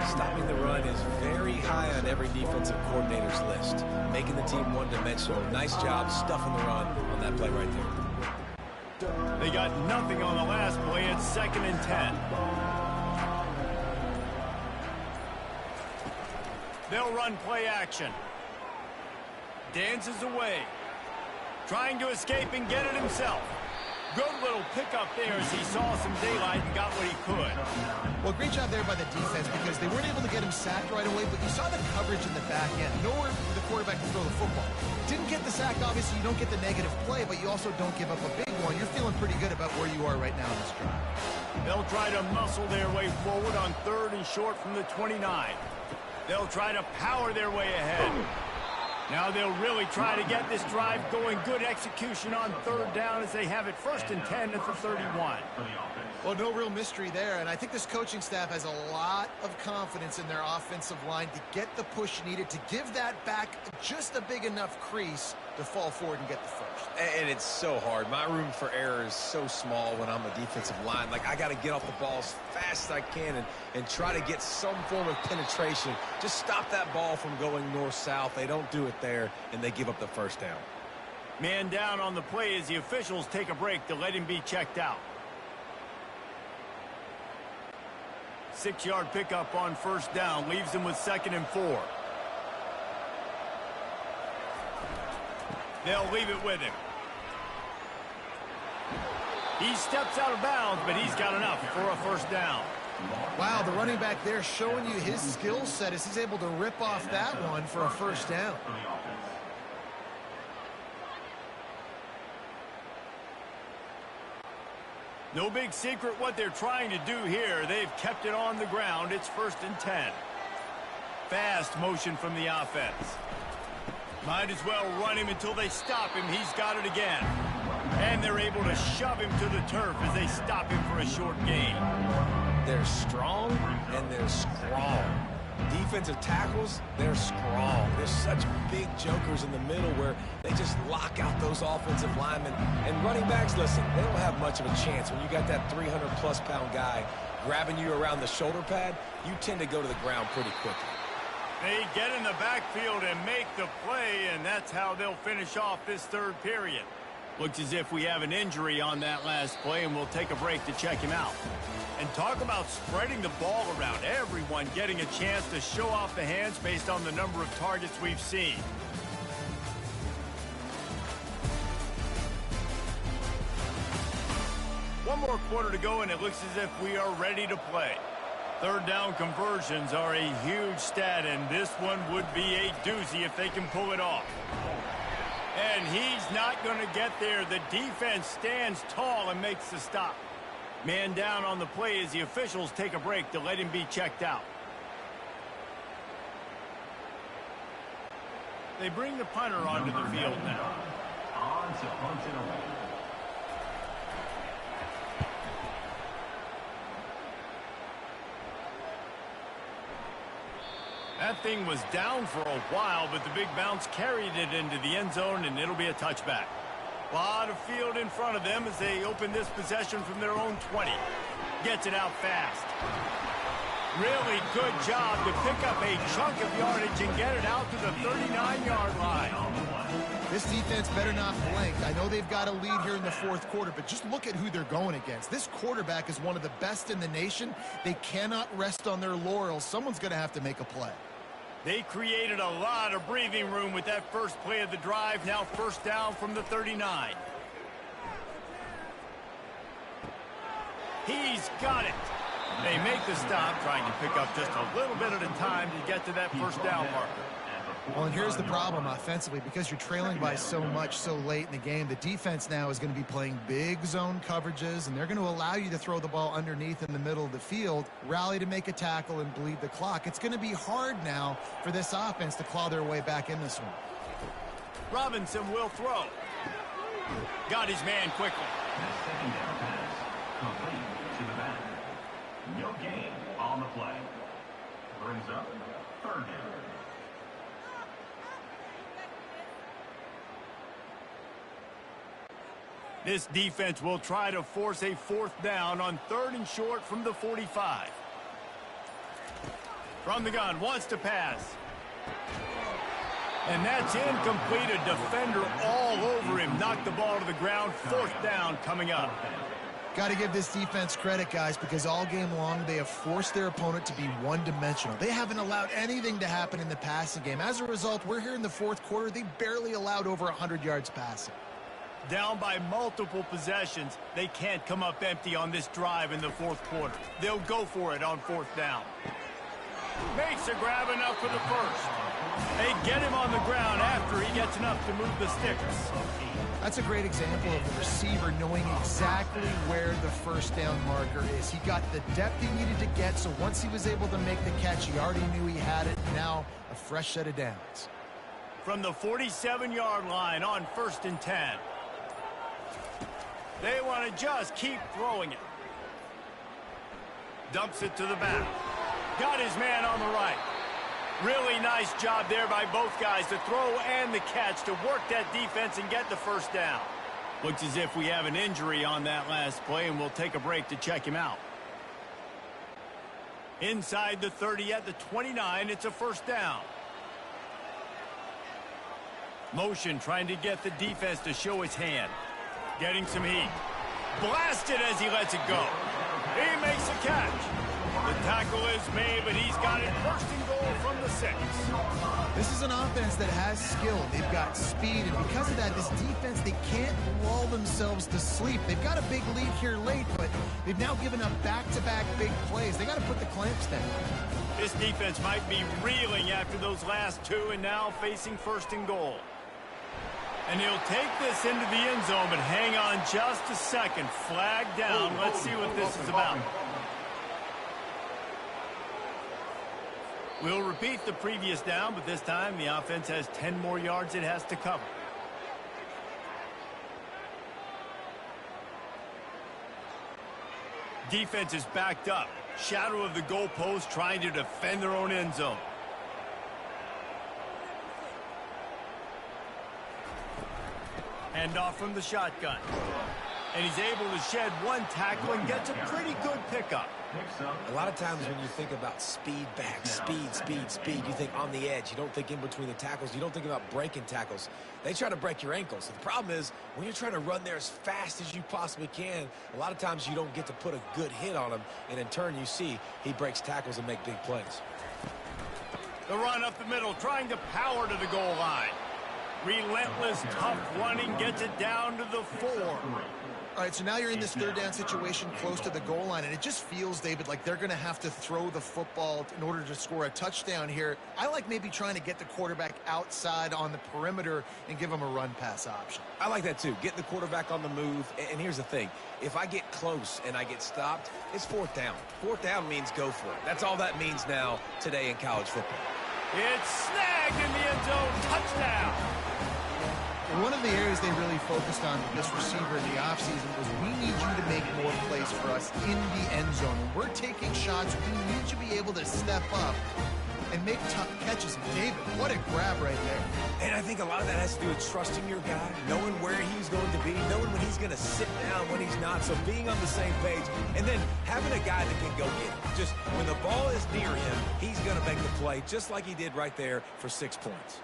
Stopping the run is very high on every defensive coordinator's list. Making the team one-dimensional. Nice job stuffing the run on that play right there. They got nothing on the last play. It's 2nd and 10. They'll run play action. Dances away. Trying to escape and get it himself. Good little pickup there as he saw some daylight and got what he could. Well, great job there by the defense, because they weren't able to get him sacked right away, but you saw the coverage in the back end. Nowhere for the quarterback to throw the football. Didn't get the sack, obviously. You don't get the negative play, but you also don't give up a big one. You're feeling pretty good about where you are right now in this drive. They'll try to muscle their way forward on 3rd and short from the 29. They'll try to power their way ahead. Now they'll really try to get this drive going. Good execution on third down as they have it 1st and 10 at the 31. Well, no real mystery there, and I think this coaching staff has a lot of confidence in their offensive line to get the push needed to give that back just a big enough crease to fall forward and get the first. And it's so hard. My room for error is so small when I'm a defensive line. Like, I got to get off the ball as fast as I can and try to get some form of penetration. Just stop that ball from going north-south. They don't do it there, and they give up the first down. Man down on the play as the officials take a break to let him be checked out. 6-yard pickup on 1st down. Leaves him with 2nd and 4. They'll leave it with him. He steps out of bounds, but he's got enough for a 1st down. Wow, the running back there showing you his skill set as he's able to rip off that one for a 1st down. No big secret what they're trying to do here. They've kept it on the ground. It's 1st and 10. Fast motion from the offense. Might as well run him until they stop him. He's got it again. And they're able to shove him to the turf as they stop him for a short gain. They're strong and they're strong. Defensive tackles, they're strong. There's such big jokers in the middle where they just lock out those offensive linemen. And running backs, listen, they don't have much of a chance. When you got that 300-plus pound guy grabbing you around the shoulder pad, you tend to go to the ground pretty quickly. They get in the backfield and make the play, and that's how they'll finish off this 3rd period. Looks as if we have an injury on that last play, and we'll take a break to check him out. And talk about spreading the ball around. Everyone getting a chance to show off the hands based on the number of targets we've seen. One more quarter to go, and it looks as if we are ready to play. 3rd down conversions are a huge stat, and this one would be a doozy if they can pull it off. And he's not going to get there. The defense stands tall and makes the stop. Man down on the play as the officials take a break to let him be checked out. They bring the punter onto the field now. On to punt it away. That thing was down for a while, but the big bounce carried it into the end zone, and it'll be a touchback. A lot of field in front of them as they open this possession from their own 20. Gets it out fast. Really good job to pick up a chunk of yardage and get it out to the 39-yard line. This defense better not blink. I know they've got a lead here in the 4th quarter, but just look at who they're going against. This quarterback is one of the best in the nation. They cannot rest on their laurels. Someone's going to have to make a play. They created a lot of breathing room with that first play of the drive. Now 1st down from the 39. He's got it. They make the stop, trying to pick up just a little bit at a time to get to that 1st down marker. Well, and here's the problem offensively. Because you're trailing by so much so late in the game, the defense now is going to be playing big zone coverages, and they're going to allow you to throw the ball underneath in the middle of the field, rally to make a tackle, and bleed the clock. It's going to be hard now for this offense to claw their way back in this one. Robinson will throw. Got his man quickly. The 2nd down pass, complete to the back. No gain on the play. Brings up 3rd down. This defense will try to force a 4th down on 3rd and short from the 45. From the gun, wants to pass. And that's incomplete. A defender all over him. Knocked the ball to the ground. 4th down coming up. Got to give this defense credit, guys, because all game long they have forced their opponent to be one-dimensional. They haven't allowed anything to happen in the passing game. As a result, we're here in the 4th quarter. They barely allowed over 100 yards passing. Down by multiple possessions. They can't come up empty on this drive in the 4th quarter. They'll go for it on 4th down. Makes a grab enough for the first. They get him on the ground after he gets enough to move the sticks. That's a great example of the receiver knowing exactly where the 1st down marker is. He got the depth he needed to get, so once he was able to make the catch, he already knew he had it. Now, a fresh set of downs. from the 47-yard line on 1st and 10. They want to just keep throwing it. Dumps it to the back. Got his man on the right. Really nice job there by both guys to throw and the catch to work that defense and get the first down. Looks as if we have an injury on that last play, and we'll take a break to check him out. Inside the 30 at the 29, it's a first down. Motion trying to get the defense to show his hand. Getting some heat. Blasted as he lets it go. He makes a catch. The tackle is made, but he's got it 1st and goal from the 6. This is an offense that has skill. They've got speed, and because of that, this defense, they can't lull themselves to sleep. They've got a big lead here late, but they've now given up back-to-back big plays. They got to put the clamps down. This defense might be reeling after those last two and now facing 1st and goal. And he'll take this into the end zone, but hang on just a second. Flag down. Let's see what this is about. We'll repeat the previous down, but this time the offense has 10 more yards it has to cover. Defense is backed up. Shadow of the goalpost trying to defend their own end zone. Hand off from the shotgun. And he's able to shed one tackle and gets a pretty good pickup. A lot of times when you think about speed back, speed, you think on the edge. You don't think in between the tackles. You don't think about breaking tackles. They try to break your ankles. The problem is when you're trying to run there as fast as you possibly can, a lot of times you don't get to put a good hit on him. And in turn, you see he breaks tackles and make big plays. The run up the middle, trying to power to the goal line. Relentless, tough running, gets it down to the 4. All right, so now you're in this 3rd down situation close to the goal line, and it just feels, David, like they're going to have to throw the football in order to score a touchdown here. I like maybe trying to get the quarterback outside on the perimeter and give him a run-pass option. I like that, too. Get the quarterback on the move. And here's the thing. If I get close and I get stopped, it's 4th down. 4th down means go for it. That's all that means now today in college football. It's snagged in the end zone. Touchdown. One of the areas they really focused on with this receiver in the offseason was we need you to make more plays for us in the end zone. When we're taking shots, we need you to be able to step up and make tough catches. And David, what a grab right there. And I think a lot of that has to do with trusting your guy, knowing where he's going to be, knowing when he's going to sit down, when he's not. So being on the same page, and then having a guy that can go get it. Just when the ball is near him, he's going to make the play, just like he did right there for 6 points.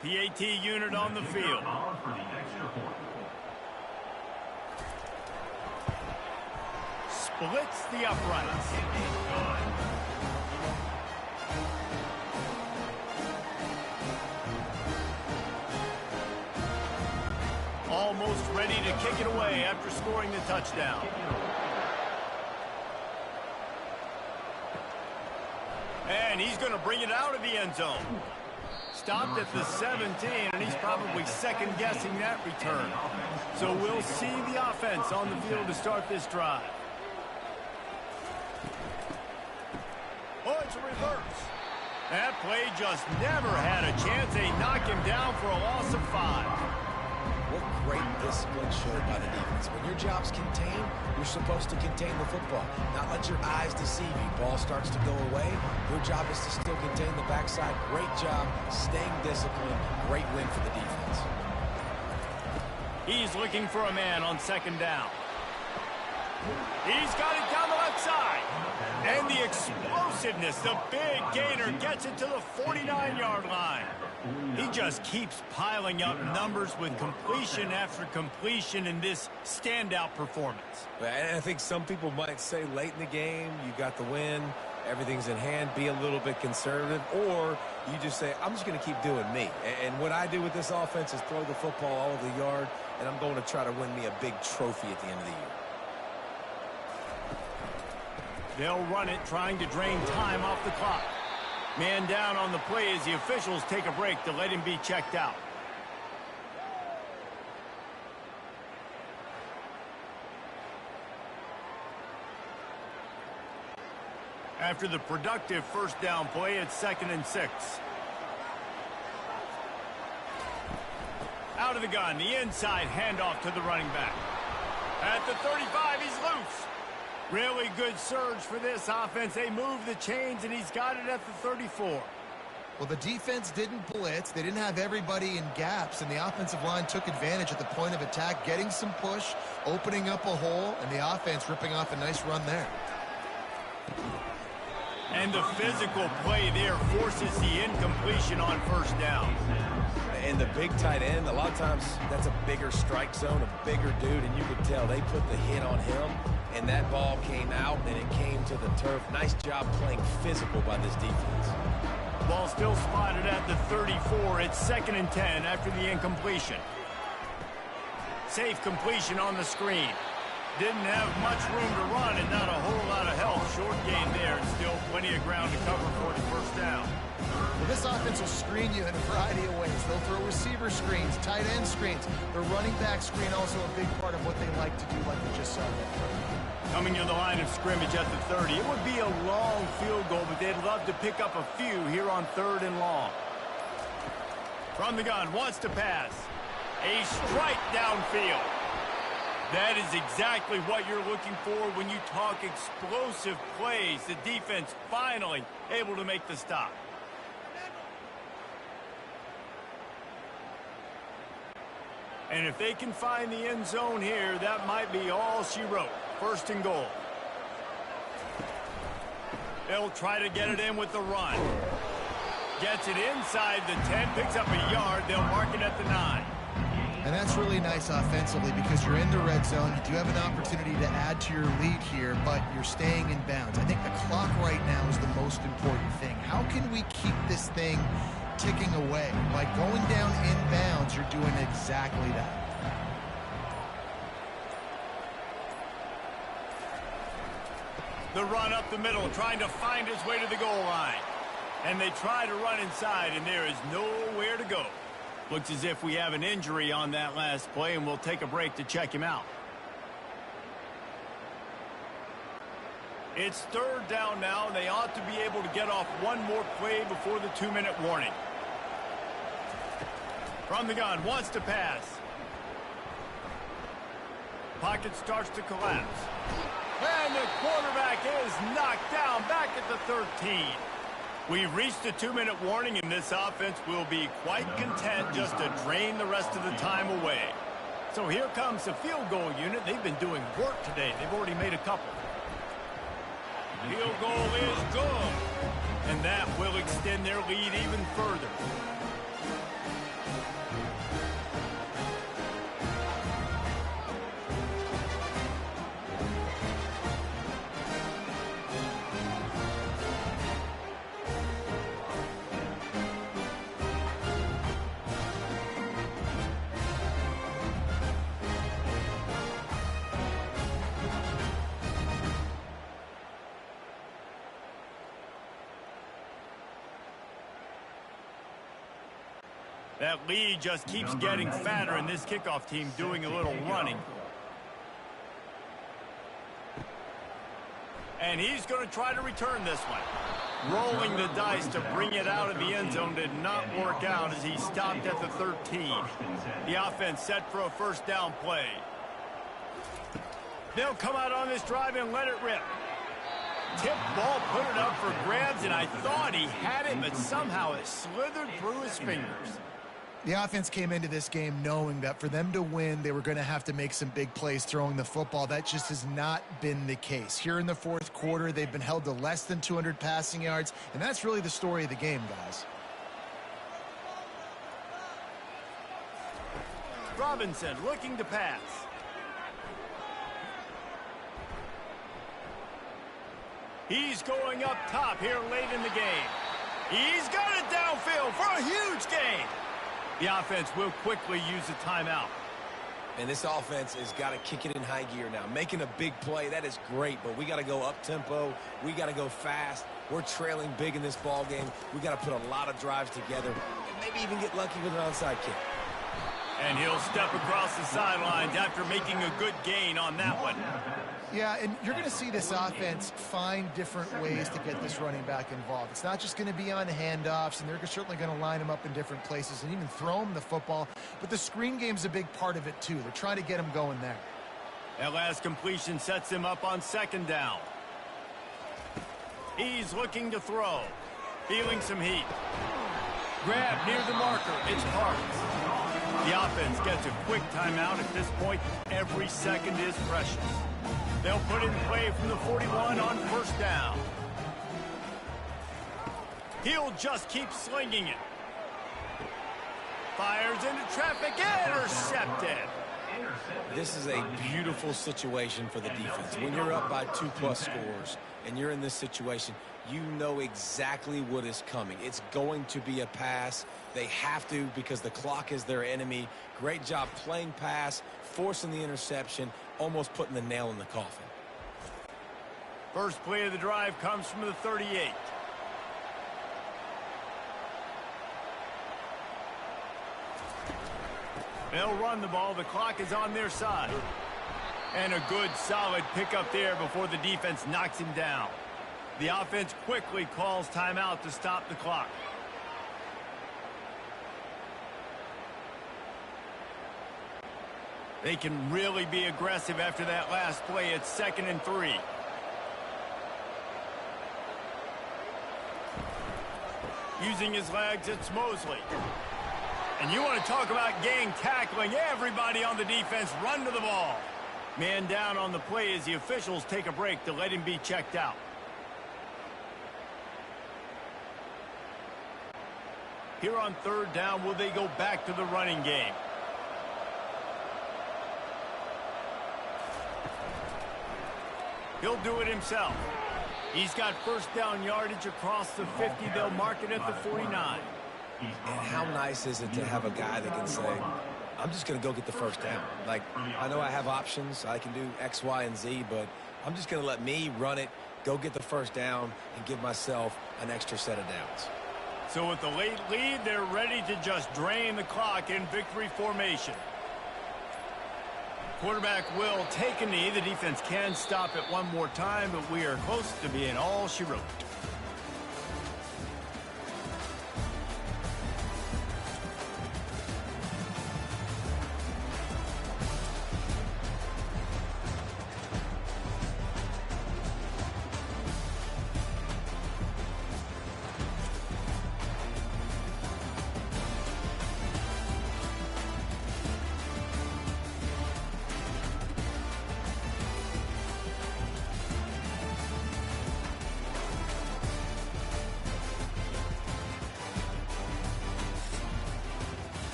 PAT unit on the field. Splits the uprights. Almost ready to kick it away after scoring the touchdown. And he's going to bring it out of the end zone. Stopped at the 17, and he's probably second-guessing that return. So we'll see the offense on the field to start this drive. Oh, it's a reverse. That play just never had a chance. They knock him down for a loss of 5. What great discipline showed by the defense. When your job's contained, you're supposed to contain the football. Not let your eyes deceive you. Ball starts to go away. Your job is to still contain the backside. Great job staying disciplined. Great win for the defense. He's looking for a man on 2nd down. He's got it down the left side. And the explosiveness, the big gainer gets it to the 49-yard line. He just keeps piling up numbers with completion after completion in this standout performance. And I think some people might say late in the game, you got the win, everything's in hand, be a little bit conservative, or you just say, I'm just going to keep doing me. And what I do with this offense is throw the football all over the yard, and I'm going to try to win me a big trophy at the end of the year. They'll run it, trying to drain time off the clock. Man down on the play as the officials take a break to let him be checked out. After the productive first down play, it's 2nd and 6. Out of the gun, the inside handoff to the running back. At the 35, he's loose. Really good surge for this offense. They move the chains, and he's got it at the 34. Well, the defense didn't blitz. They didn't have everybody in gaps, and the offensive line took advantage at the point of attack, getting some push, opening up a hole, and the offense ripping off a nice run there. And the physical play there forces the incompletion on first down. And the big tight end, a lot of times that's a bigger strike zone, a bigger dude, and you could tell they put the hit on him, and that ball came out, and it came to the turf. Nice job playing physical by this defense. Ball still spotted at the 34. It's 2nd and 10 after the incompletion. Safe completion on the screen. Didn't have much room to run and not a whole lot of help. Short game there and still plenty of ground to cover for the first down. Well, this offense will screen you in a variety of ways. They'll throw receiver screens, tight end screens. The running back screen also a big part of what they like to do, like we just saw there. Coming to the line of scrimmage at the 30. It would be a long field goal, but they'd love to pick up a few here on 3rd and long. From the gun, wants to pass. A strike downfield. That is exactly what you're looking for when you talk explosive plays. The defense finally able to make the stop. And if they can find the end zone here, that might be all she wrote. 1st and goal. They'll try to get it in with the run. Gets it inside the 10, picks up a yard. They'll mark it at the 9. And that's really nice offensively because you're in the red zone. You do have an opportunity to add to your lead here, but you're staying in bounds. I think the clock right now is the most important thing. How can we keep this thing ticking away? By going down in bounds, you're doing exactly that. The run up the middle, trying to find his way to the goal line. And they try to run inside, and there is nowhere to go. Looks as if we have an injury on that last play, and we'll take a break to check him out. It's 3rd down now, and they ought to be able to get off one more play before the 2-minute warning. From the gun, wants to pass. Pocket starts to collapse. And the quarterback is knocked down back at the 13. We've reached the 2-minute warning, and this offense will be quite content just to drain the rest of the time away. So here comes the field goal unit. They've been doing work today. They've already made a couple. Field goal is good. And that will extend their lead even further. That lead just keeps getting fatter, and this kickoff team doing a little running. And he's going to try to return this one. Rolling the dice to bring it out of the end zone did not work out as he stopped at the 13. The offense set for a first down play. They'll come out on this drive and let it rip. Tip ball, put it up for grabs, and I thought he had it, but somehow it slithered through his fingers. The offense came into this game knowing that for them to win, they were going to have to make some big plays throwing the football. That just has not been the case. Here in the 4th quarter, they've been held to less than 200 passing yards, and that's really the story of the game, guys. Robinson looking to pass. He's going up top here late in the game. He's got it downfield for a huge gain. The offense will quickly use a timeout. And this offense has got to kick it in high gear now. Making a big play, that is great, but we got to go up-tempo. We got to go fast. We're trailing big in this ball game. We got to put a lot of drives together and maybe even get lucky with an onside kick. And he'll step across the sidelines after making a good gain on that one. Yeah, and you're going to see this offense find different ways to get this running back involved. It's not just going to be on handoffs, and they're certainly going to line him up in different places and even throw him the football. But the screen game's a big part of it, too. They're trying to get him going there. That last completion sets him up on second down. He's looking to throw. Feeling some heat. Grab near the marker. It's Parks. The offense gets a quick timeout. At this point, every second is precious. They'll put in play from the 41 on first down. He'll just keep slinging it. Fires into traffic. Intercepted. This is a beautiful situation for the defense. When you're up by 2+ scores and you're in this situation, you know exactly what is coming. It's going to be a pass. They have to because the clock is their enemy. Great job playing pass, forcing the interception, almost putting the nail in the coffin. First play of the drive comes from the 38. They'll run the ball. The clock is on their side. And a good, solid pickup there before the defense knocks him down. The offense quickly calls timeout to stop the clock. They can really be aggressive after that last play. It's 2nd and 3. Using his legs, it's Mosley. And you want to talk about gang tackling. Everybody on the defense run to the ball. Man down on the play as the officials take a break to let him be checked out. Here on third down, will they go back to the running game? He'll do it himself. He's got first down yardage across the 50. They'll mark it at the 49. And how nice is it to have a guy that can say, I'm just going to go get the first down. Like, I know I have options. I can do X, Y, and Z, but I'm just going to let me run it, go get the first down, and give myself an extra set of downs. So with the late lead, they're ready to just drain the clock in victory formation. Quarterback will take a knee. The defense can stop it one more time, but we are close to being all she wrote.